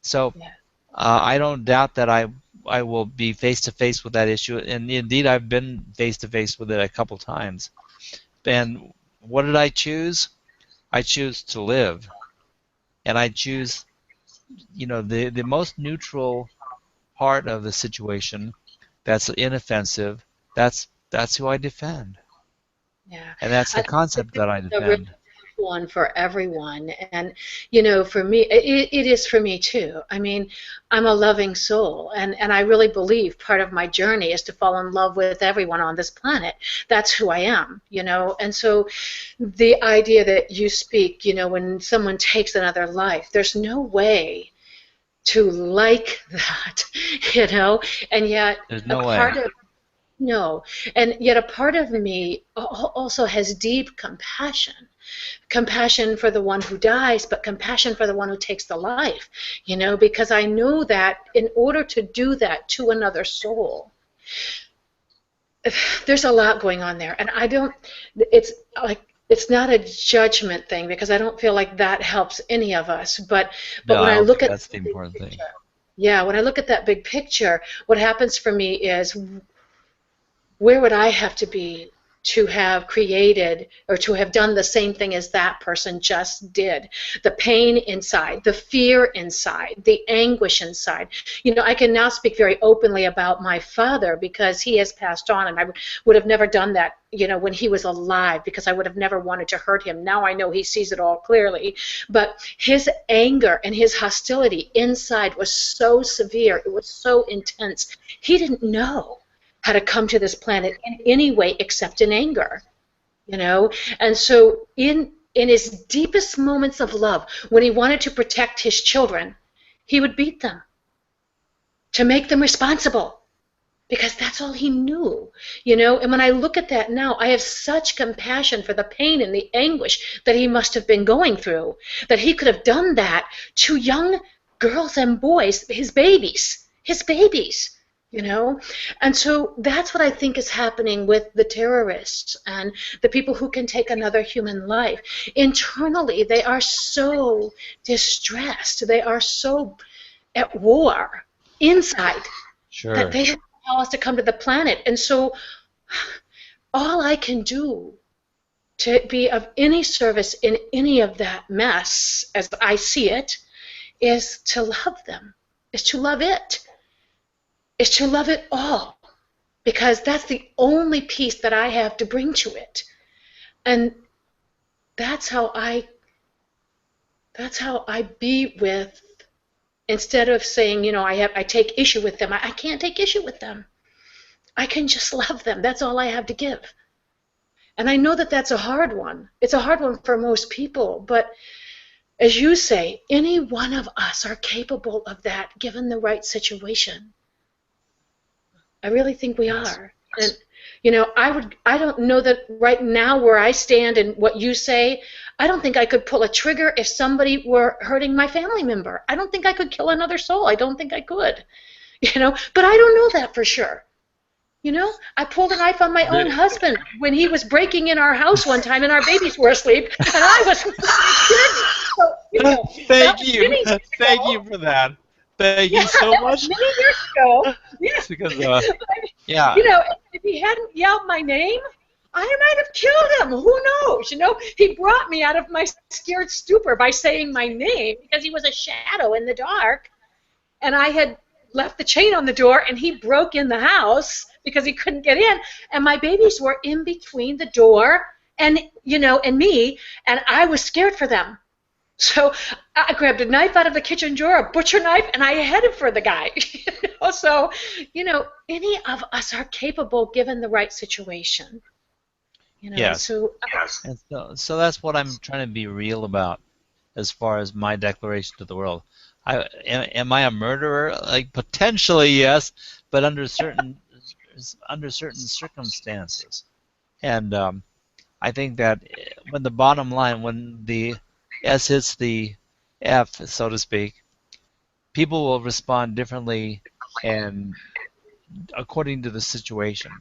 [SPEAKER 1] So
[SPEAKER 4] Yeah.
[SPEAKER 1] I don't doubt that I will be face to face with that issue, and indeed I've been face to face with it a couple times. And what did I choose? I choose to live, and I choose, the most neutral part of the situation. That's inoffensive. That's who I defend,
[SPEAKER 4] Yeah.
[SPEAKER 1] and that's the
[SPEAKER 4] I think
[SPEAKER 1] concept
[SPEAKER 4] this
[SPEAKER 1] that I
[SPEAKER 4] is a really
[SPEAKER 1] defend.
[SPEAKER 4] one for everyone. And, for me, it is for me too. I mean, I'm a loving soul, and I really believe part of my journey is to fall in love with everyone on this planet. That's who I am, And so the idea that you speak, when someone takes another life, there's no way to like that, and yet
[SPEAKER 1] There's
[SPEAKER 4] a
[SPEAKER 1] no way.
[SPEAKER 4] part of no, and yet a part of me also has deep compassion for the one who dies, but compassion for the one who takes the life, because I know that in order to do that to another soul, there's a lot going on there, and it's like, it's not a judgment thing, because I don't feel like that helps any of us, but
[SPEAKER 1] No,
[SPEAKER 4] when
[SPEAKER 1] I
[SPEAKER 4] I
[SPEAKER 1] don't
[SPEAKER 4] look
[SPEAKER 1] think
[SPEAKER 4] at
[SPEAKER 1] that's the
[SPEAKER 4] the big
[SPEAKER 1] important thing.
[SPEAKER 4] picture, yeah, when I look at that big picture, what happens for me is, where would I have to be to have created or to have done the same thing as that person just did? The pain inside, the fear inside, the anguish inside. I can now speak very openly about my father, because he has passed on, and I would have never done that, when he was alive, because I would have never wanted to hurt him. Now I know he sees it all clearly. But his anger and his hostility inside was so severe, it was so intense. He didn't know how to come to this planet in any way except in anger, And so in his deepest moments of love, when he wanted to protect his children, he would beat them to make them responsible, because that's all he knew, And when I look at that now, I have such compassion for the pain and the anguish that he must have been going through, that he could have done that to young girls and boys, his babies, And so that's what I think is happening with the terrorists and the people who can take another human life. Internally, they are so distressed. They are so at war inside that
[SPEAKER 1] Sure.
[SPEAKER 4] they don't allow us to come to the planet. And so all I can do to be of any service in any of that mess, as I see it, is to love them, is to love it, is to love it all, because that's the only piece that I have to bring to it. And that's how I be with, instead of saying, I take issue with them. I can't take issue with them. I can just love them. That's all I have to give. And I know that that's a hard one. It's a hard one for most people, but as you say, any one of us are capable of that given the right situation. I really think we
[SPEAKER 1] Yes.
[SPEAKER 4] are. And I don't know that right now where I stand and what you say, I don't think I could pull a trigger if somebody were hurting my family member. I don't think I could kill another soul. I don't think I could. But I don't know that for sure. I pulled a knife on my own husband when he was breaking in our house one time and our babies were asleep and I was so, that
[SPEAKER 1] Thank
[SPEAKER 4] was
[SPEAKER 1] you.
[SPEAKER 4] many years
[SPEAKER 1] Thank
[SPEAKER 4] ago.
[SPEAKER 1] you for that. Thank
[SPEAKER 4] Yeah,
[SPEAKER 1] you so
[SPEAKER 4] that was
[SPEAKER 1] much.
[SPEAKER 4] many years ago. Yeah.
[SPEAKER 1] Because, yeah,
[SPEAKER 4] If he hadn't yelled my name, I might have killed him. Who knows? He brought me out of my scared stupor by saying my name, because he was a shadow in the dark. And I had left the chain on the door, and he broke in the house because he couldn't get in. And my babies were in between the door and, and me, and I was scared for them. So I grabbed a knife out of the kitchen drawer, a butcher knife, and I headed for the guy. So, any of us are capable given the right situation.
[SPEAKER 1] yes.
[SPEAKER 4] So
[SPEAKER 1] And so that's what I'm trying to be real about as far as my declaration to the world. Am I a murderer? Like, potentially, yes, but under certain circumstances. And I think that when the bottom line, when the S hits the F, so to speak, people will respond differently and according to the situation.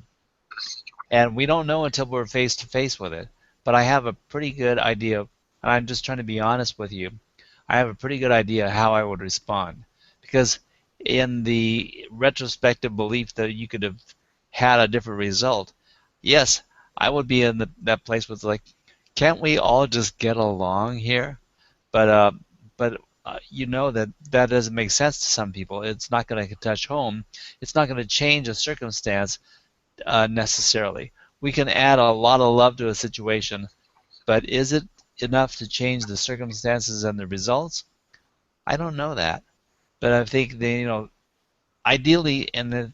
[SPEAKER 1] And we don't know until we're face to face with it. But I have a pretty good idea, and I'm just trying to be honest with you. I have a pretty good idea how I would respond. Because in the retrospective belief that you could have had a different result, yes, I would be in that place with like, can't we all just get along here? But that doesn't make sense to some people. It's not going to touch home. It's not going to change a circumstance necessarily. We can add a lot of love to a situation, but is it enough to change the circumstances and the results? I don't know that. But I think ideally, and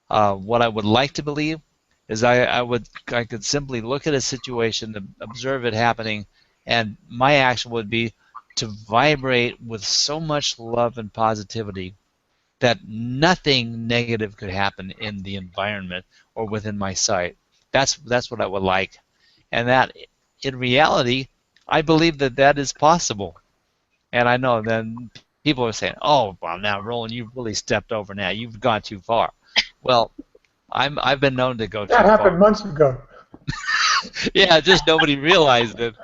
[SPEAKER 1] what I would like to believe is I could simply look at a situation, observe it happening, and my action would be to vibrate with so much love and positivity that nothing negative could happen in the environment or within my sight. That's what I would like, and that in reality, I believe that that is possible. And I know then people are saying, "Oh, well, now Roland, you've really stepped over. Now you've gone too far." Well, I've been known to go
[SPEAKER 3] That
[SPEAKER 1] too far.
[SPEAKER 3] happened months ago.
[SPEAKER 1] Yeah, just nobody realized it.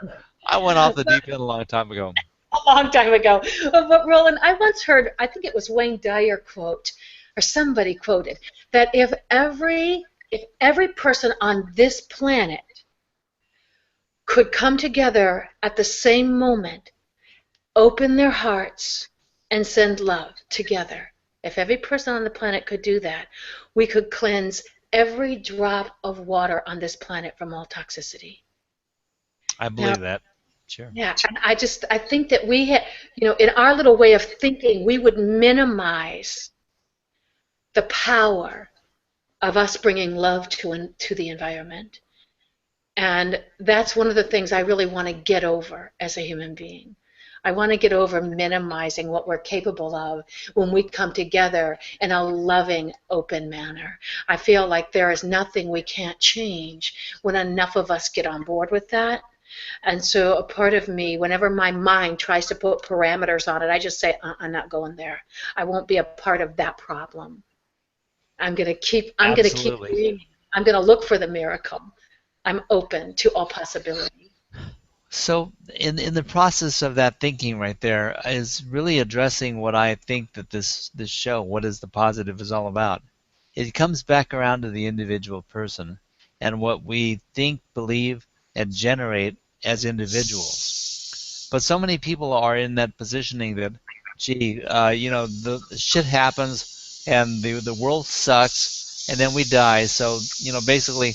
[SPEAKER 1] I went off the deep end a long time ago.
[SPEAKER 4] A long time ago. But Roland, I once heard, I think it was Wayne Dyer quote, or somebody quoted, that if every person on this planet could come together at the same moment, open their hearts, and send love together, if every person on the planet could do that, we could cleanse every drop of water on this planet from all toxicity.
[SPEAKER 1] I
[SPEAKER 4] Now,
[SPEAKER 1] believe that. Sure.
[SPEAKER 4] yeah, and I think that in our little way of thinking, we would minimize the power of us bringing love to the environment. And that's one of the things I really want to get over as a human being. I want to get over minimizing what we're capable of when we come together in a loving, open manner. I feel like there is nothing we can't change when enough of us get on board with that. And so a part of me, whenever my mind tries to put parameters on it, I just say, I'm not going there. I won't be a part of that problem. I'm going to keep
[SPEAKER 1] Absolutely.
[SPEAKER 4] dreaming. I'm going to look for the miracle. I'm open to all possibility.
[SPEAKER 1] So in the process of that thinking right there is really addressing what I think that this show, What is the Positive, is all about. It comes back around to the individual person and what we think, believe, and generate as individuals. But so many people are in that positioning that, gee, the shit happens and the world sucks and then we die. So, basically,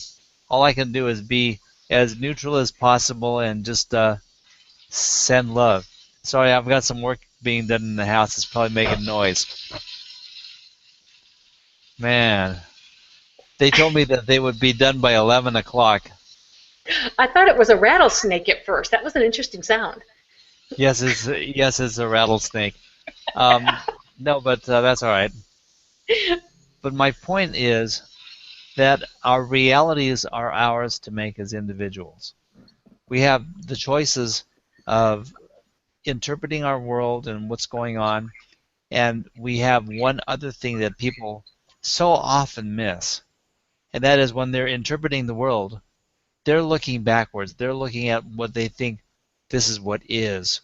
[SPEAKER 1] all I can do is be as neutral as possible and just send love. Sorry, I've got some work being done in the house. It's probably making noise. Man, they told me that they would be done by 11 o'clock.
[SPEAKER 4] I thought it was a rattlesnake at first. That was an interesting sound.
[SPEAKER 1] Yes, it's a rattlesnake. Um, no, but that's all right. But my point is that our realities are ours to make as individuals. We have the choices of interpreting our world and what's going on, and we have one other thing that people so often miss, and that is when they're interpreting the world, they're looking backwards. They're looking at what they think this is what is.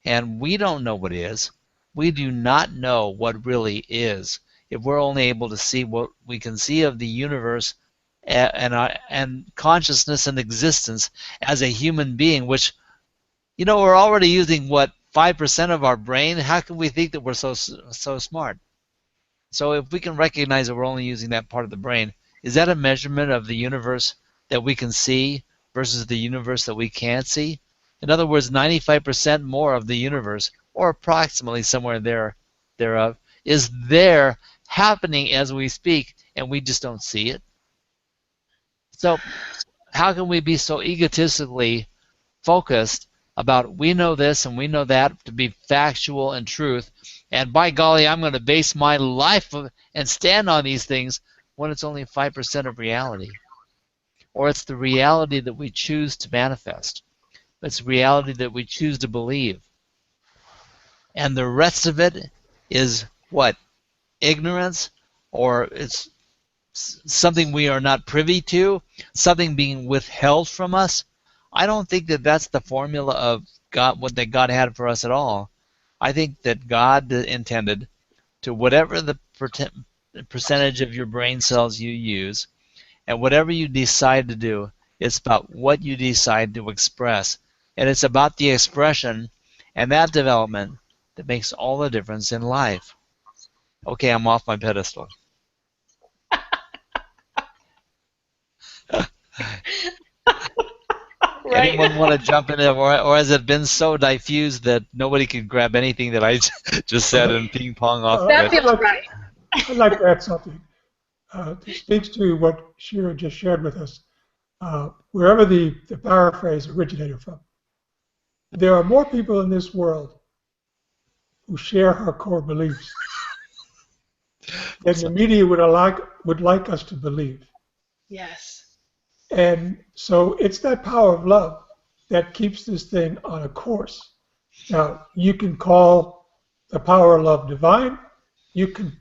[SPEAKER 1] And we don't know what is. We do not know what really is. If we're only able to see what we can see of the universe and consciousness and existence as a human being, which, we're already using what 5% of our brain. How can we think that we're so smart? So if we can recognize that we're only using that part of the brain, is that a measurement of the universe that we can see versus the universe that we can't see? In other words, 95% more of the universe, or approximately somewhere thereof, is there happening as we speak, and we just don't see it. So how can we be so egotistically focused about we know this and we know that to be factual and truth, and by golly, I'm going to base my life and stand on these things when it's only 5% of reality, or it's the reality that we choose to manifest. It's reality that we choose to believe, and the rest of it is what? Ignorance, or it's something we are not privy to, something being withheld from us. I don't think that that's the formula of God, what that God had for us at all. I think that God intended to whatever the percentage of your brain cells you use, and whatever you decide to do, it's about what you decide to express. And it's about the expression and that development that makes all the difference in life. Okay, I'm off my pedestal.
[SPEAKER 4] Right.
[SPEAKER 1] Anyone want to jump in, or has it been so diffused that nobody can grab anything that I just said and ping pong off of
[SPEAKER 4] That
[SPEAKER 1] it?
[SPEAKER 4] feels right.
[SPEAKER 3] I'd like to add something. This speaks to what Shira just shared with us. Wherever the paraphrase originated from, there are more people in this world who share her core beliefs than the
[SPEAKER 1] So,
[SPEAKER 3] media would like us to believe.
[SPEAKER 4] Yes.
[SPEAKER 3] And so it's that power of love that keeps this thing on a course. Now, you can call the power of love divine. You can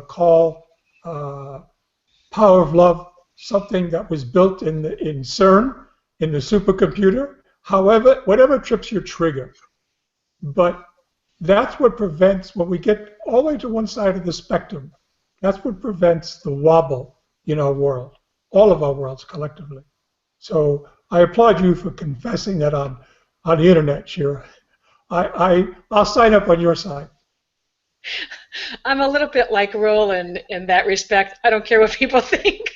[SPEAKER 3] call power of love something that was built in CERN, in the supercomputer. However, whatever trips your trigger. But that's what prevents, when we get all the way to one side of the spectrum, that's what prevents the wobble in our world, all of our worlds collectively. So I applaud you for confessing that on the internet, Shira. I'll sign up on your side.
[SPEAKER 4] I'm a little bit like Roland in that respect. I don't care what people think.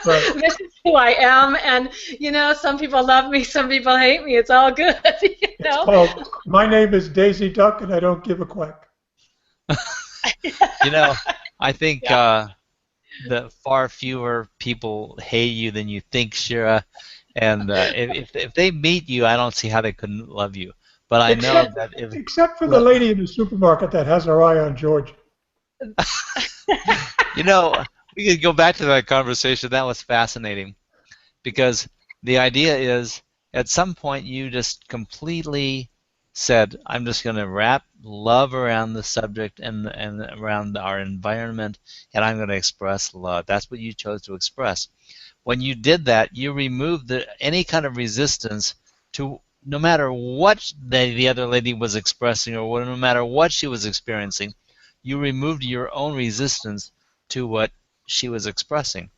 [SPEAKER 3] Right.
[SPEAKER 4] This is who I am, and some people love me, some people hate me. It's all good.
[SPEAKER 3] It's called My Name is Daisy Duck and I Don't Give a Quack.
[SPEAKER 1] I think
[SPEAKER 4] Yeah.
[SPEAKER 1] that far fewer people hate you than you think, Shira. And if they meet you, I don't see how they couldn't love you. But I know
[SPEAKER 3] Except,
[SPEAKER 1] that if
[SPEAKER 3] except for the
[SPEAKER 1] well,
[SPEAKER 3] lady in the supermarket that has her eye on George.
[SPEAKER 1] you know, we could go back to that conversation. That was fascinating because the idea is at some point you just completely said, I'm just going to wrap love around the subject and around our environment, and I'm going to express love. That's what you chose to express. When you did that, you removed any kind of resistance to no matter what the other lady was expressing or no matter what she was experiencing, you removed your own resistance to what she was expressing.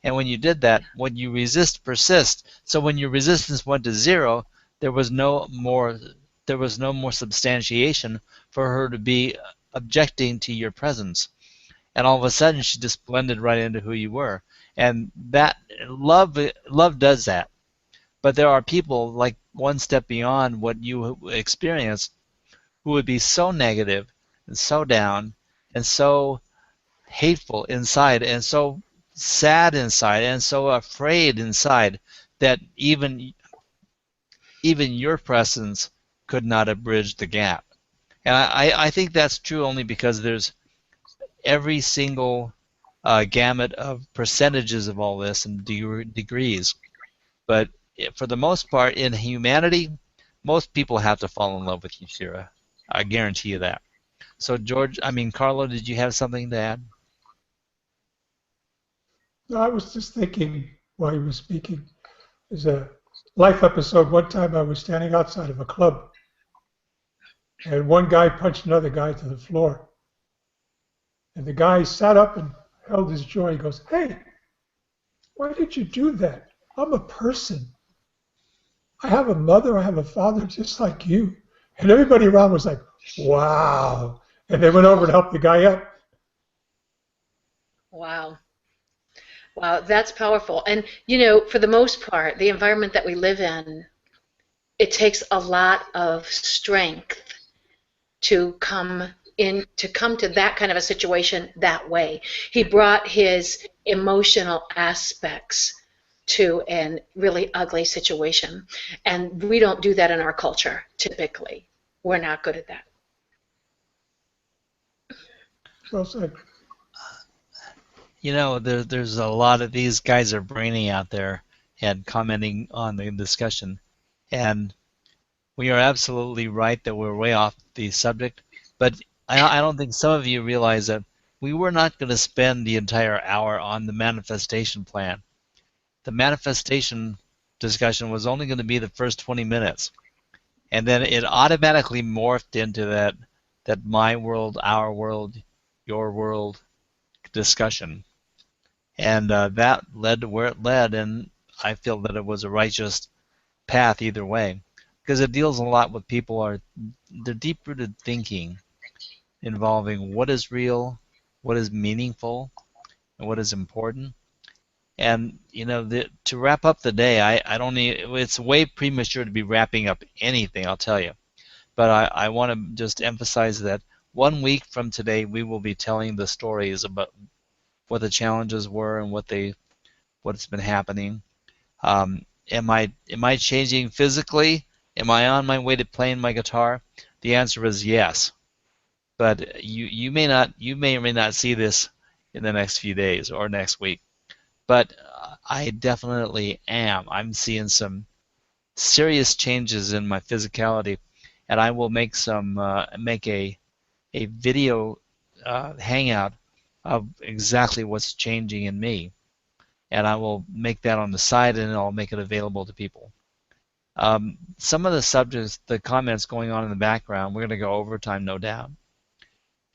[SPEAKER 1] And when you did that, what you resist persists. So when your resistance went to zero, there was no more substantiation for her to be objecting to your presence. And all of a sudden she just blended right into who you were. And that love does that. But there are people like one step beyond what you experienced who would be so negative and so down and so hateful inside and so sad inside and so afraid inside that even your presence could not have bridged the gap. And I think that's true only because there's every single gamut of percentages of all this and degrees. But for the most part, in humanity, most people have to fall in love with you, Shira. I guarantee you that. So, Carlo, did you have something to add?
[SPEAKER 3] No, I was just thinking while he was speaking. There's a life episode. One time I was standing outside of a club, and one guy punched another guy to the floor. And the guy sat up and held his jaw. He goes, "Hey, why did you do that? I'm a person. I have a mother, I have a father just like you." And everybody around was like, "Wow." And they went over to help the guy up.
[SPEAKER 4] Wow. Wow, that's powerful. And for the most part, the environment that we live in, it takes a lot of strength to come to that kind of a situation that way. He brought his emotional aspects to a really ugly situation. And we don't do that in our culture, typically. We're not good at that.
[SPEAKER 3] Well said.
[SPEAKER 1] There's a lot of these guys are brainy out there and commenting on the discussion. And we are absolutely right that we're way off the subject. But I don't think some of you realize that we were not going to spend the entire hour on the manifestation plan. The manifestation discussion was only going to be the first 20 minutes. And then it automatically morphed into that my world, our world, your world discussion. And that led to where it led, and I feel that it was a righteous path either way. Because it deals a lot with their deep-rooted thinking involving what is real, what is meaningful, and what is important. And to wrap up the day, I don't need. It's way premature to be wrapping up anything, I'll tell you. But I want to just emphasize that 1 week from today, we will be telling the stories about what the challenges were and what's been happening. Am I changing physically? Am I on my way to playing my guitar? The answer is yes. But you may or may not see this in the next few days or next week. But I definitely am. I'm seeing some serious changes in my physicality, and I will make a video hangout of exactly what's changing in me, and I will make that on the side, and I'll make it available to people. Some of the subjects, the comments going on in the background, we're going to go overtime, no doubt.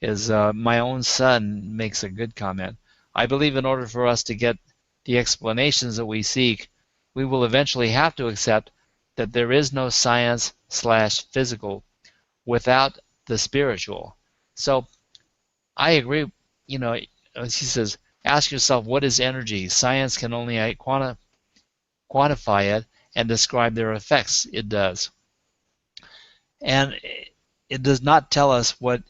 [SPEAKER 1] Is my own son makes a good comment. I believe in order for us to get the explanations that we seek, we will eventually have to accept that there is no science/physical without the spiritual. So I agree. He says, ask yourself, what is energy? Science can only quantify it and describe their effects. It does. And it does not tell us what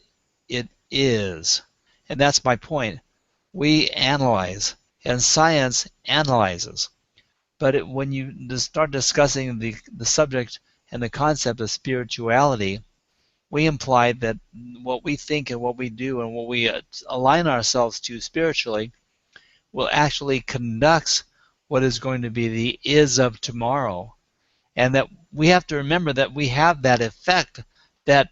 [SPEAKER 1] it is. And that's my point. We analyze, and science analyzes. But when you start discussing the subject and the concept of spirituality, we imply that what we think and what we do and what we align ourselves to spiritually will actually conduct what is going to be the is of tomorrow. And that we have to remember that we have that effect, that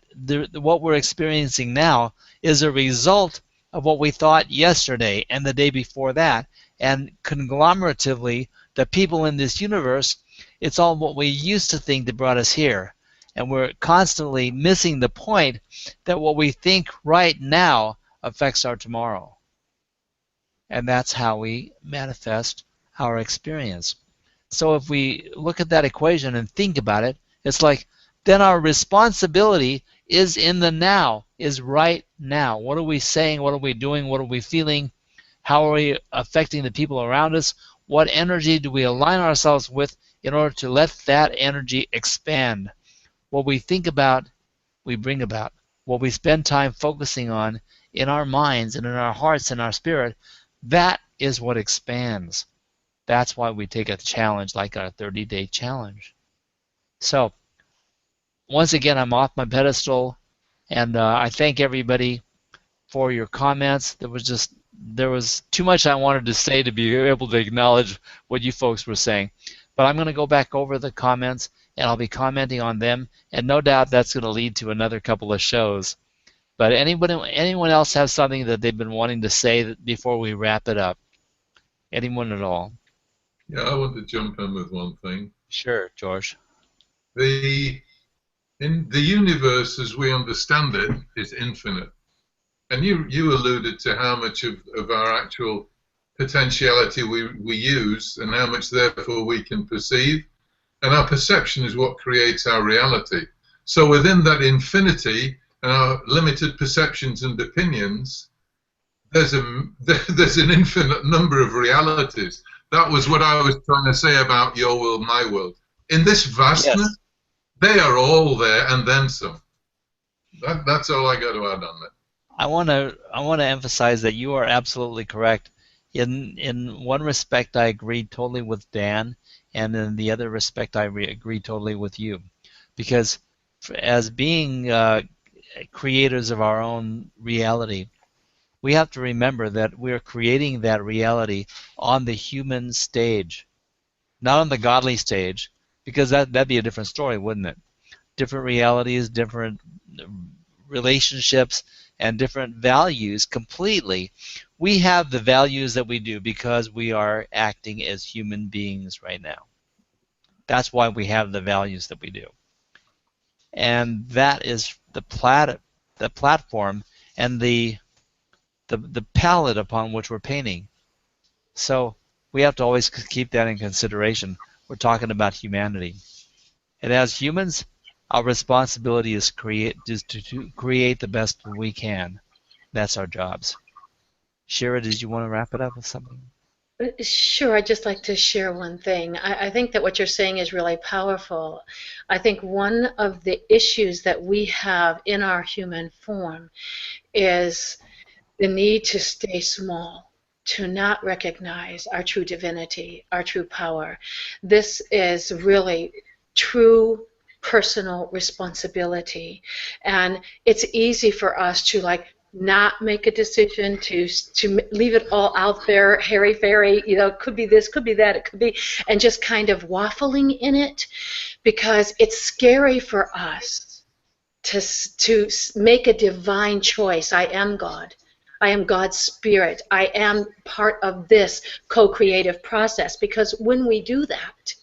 [SPEAKER 1] what we're experiencing now is a result of what we thought yesterday and the day before that. And conglomeratively, the people in this universe, it's all what we used to think that brought us here. And we're constantly missing the point that what we think right now affects our tomorrow. And that's how we manifest our experience. So if we look at that equation and think about it, it's like, then our responsibility is in the now, is right now. What are we saying? What are we doing? What are we feeling? How are we affecting the people around us? What energy do we align ourselves with in order to let that energy expand? What we think about, we bring about. What we spend time focusing on in our minds and in our hearts and our spirit, that is what expands. That's why we take a challenge like our 30-day challenge. So, once again, I'm off my pedestal, and I thank everybody for your comments. There was too much I wanted to say to be able to acknowledge what you folks were saying. But I'm going to go back over the comments, and I'll be commenting on them, and no doubt that's going to lead to another couple of shows. But anyone else have something that they've been wanting to say before we wrap it up? Anyone at all?
[SPEAKER 2] Yeah, I want to jump in with one thing.
[SPEAKER 1] Sure, George.
[SPEAKER 2] In the universe as we understand it is infinite. And you alluded to how much of our actual potentiality we use and how much therefore we can perceive. And our perception is what creates our reality. So within that infinity and our limited perceptions and opinions, there's an infinite number of realities. That was what I was trying to say about your world, my world. In this vastness, yes, they are all there and then some. That's all I got to add on that.
[SPEAKER 1] I want to emphasize that you are absolutely correct. In one respect, I agree totally with Dan, and in the other respect, I agree totally with you, because as being creators of our own reality, we have to remember that we're creating that reality on the human stage, not on the godly stage, because that'd be a different story, wouldn't it? Different realities, different relationships, and different values completely. We have the values that we do because we are acting as human beings right now. That's why we have the values that we do. And that is the platform and the palette upon which we're painting. So we have to always keep that in consideration. We're talking about humanity. And as humans, our responsibility is to create the best we can. That's our jobs. Shira, did you want to wrap it up with something?
[SPEAKER 4] Sure, I'd just like to share one thing. I think that what you're saying is really powerful. I think one of the issues that we have in our human form is the need to stay small, to not recognize our true divinity, our true power. This is really true personal responsibility. And it's easy for us to like not make a decision, to leave it all out there, hairy fairy, could be this, could be that, it could be, and just kind of waffling in it, because it's scary for us to make a divine choice. I am God. I am God's spirit. I am part of this co-creative process. Because when we do that,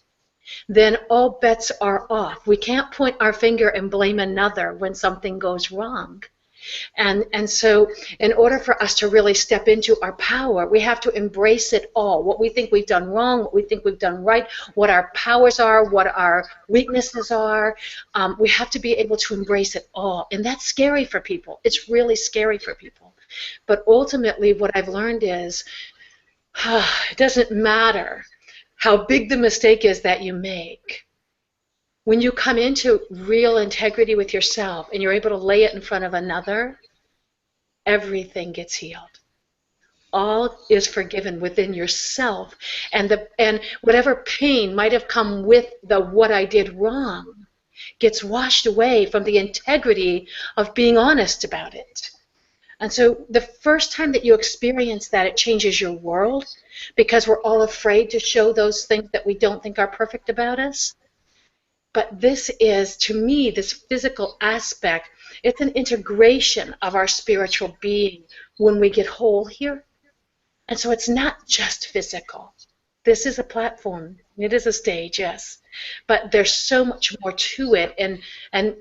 [SPEAKER 4] then all bets are off. We can't point our finger and blame another when something goes wrong. And so in order for us to really step into our power, we have to embrace it all. What we think we've done wrong, what we think we've done right, what our powers are, what our weaknesses are. We have to be able to embrace it all. And that's scary for people. It's really scary for people. But ultimately, what I've learned is it doesn't matter how big the mistake is that you make. When you come into real integrity with yourself and you're able to lay it in front of another, everything gets healed. All is forgiven within yourself, and whatever pain might have come with the what I did wrong gets washed away from the integrity of being honest about it. And so the first time that you experience that, it changes your world, because we're all afraid to show those things that we don't think are perfect about us. But this is, to me, this physical aspect, it's an integration of our spiritual being when we get whole here. And so it's not just physical. This is a platform. It is a stage, yes. But there's so much more to it. And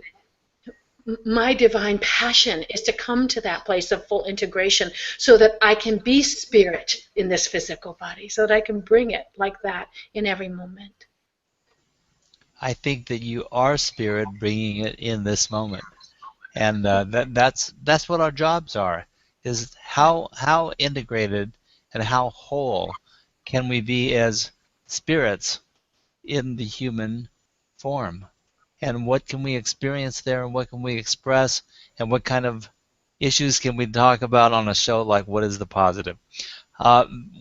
[SPEAKER 4] my divine passion is to come to that place of full integration so that I can be spirit in this physical body, so that I can bring it like that in every moment.
[SPEAKER 1] I think that you are spirit bringing it in this moment, and that's what our jobs are. Is how integrated and how whole can we be as spirits in the human form, and what can we experience there, and what can we express, and what kind of issues can we talk about on a show like What is the Positive?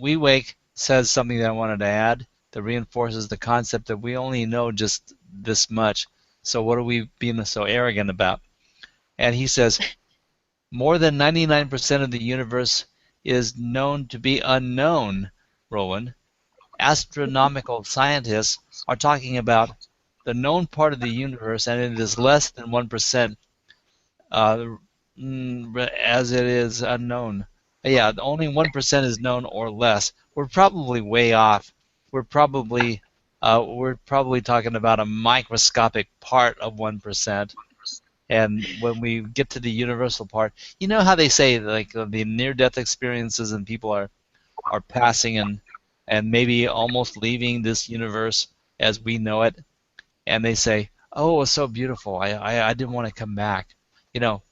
[SPEAKER 1] We Wake says something that I wanted to add that reinforces the concept that we only know just this much. So what are we being so arrogant about? And he says, more than 99% of the universe is known to be unknown, Roland. Astronomical scientists are talking about the known part of the universe, and it is less than 1%, as it is unknown. Yeah, only 1% is known or less. We're probably way off. We're probably talking about a microscopic part of 1%. And when we get to the universal part, you know how they say like the near-death experiences and people are passing and maybe almost leaving this universe as we know it, and they say, "Oh, it was so beautiful. I didn't want to come back." You know,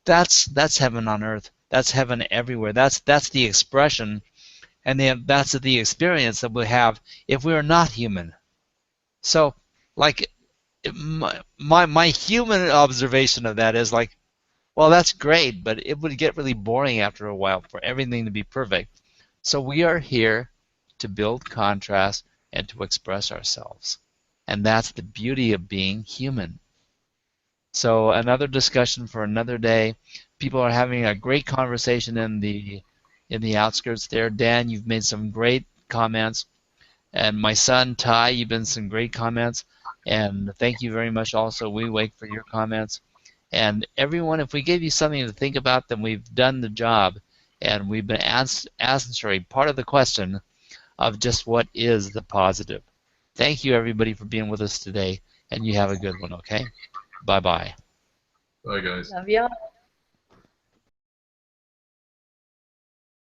[SPEAKER 1] that's heaven on earth. That's heaven everywhere. That's the expression, and that's the experience that we have if we are not human. So, like, my human observation of that is like, well, that's great, but it would get really boring after a while for everything to be perfect. So we are here to build contrast and to express ourselves. And that's the beauty of being human. So another discussion for another day. People are having a great conversation in the outskirts there. Dan, you've made some great comments. And my son, Ty, you've been some great comments. And thank you very much also, We Wake, for your comments. And everyone, if we gave you something to think about, then we've done the job. And we've been answering part of the question of just what is the positive. Thank you, everybody, for being with us today. And you have a good one, okay? Bye-bye.
[SPEAKER 2] Bye, guys.
[SPEAKER 4] Love y'all.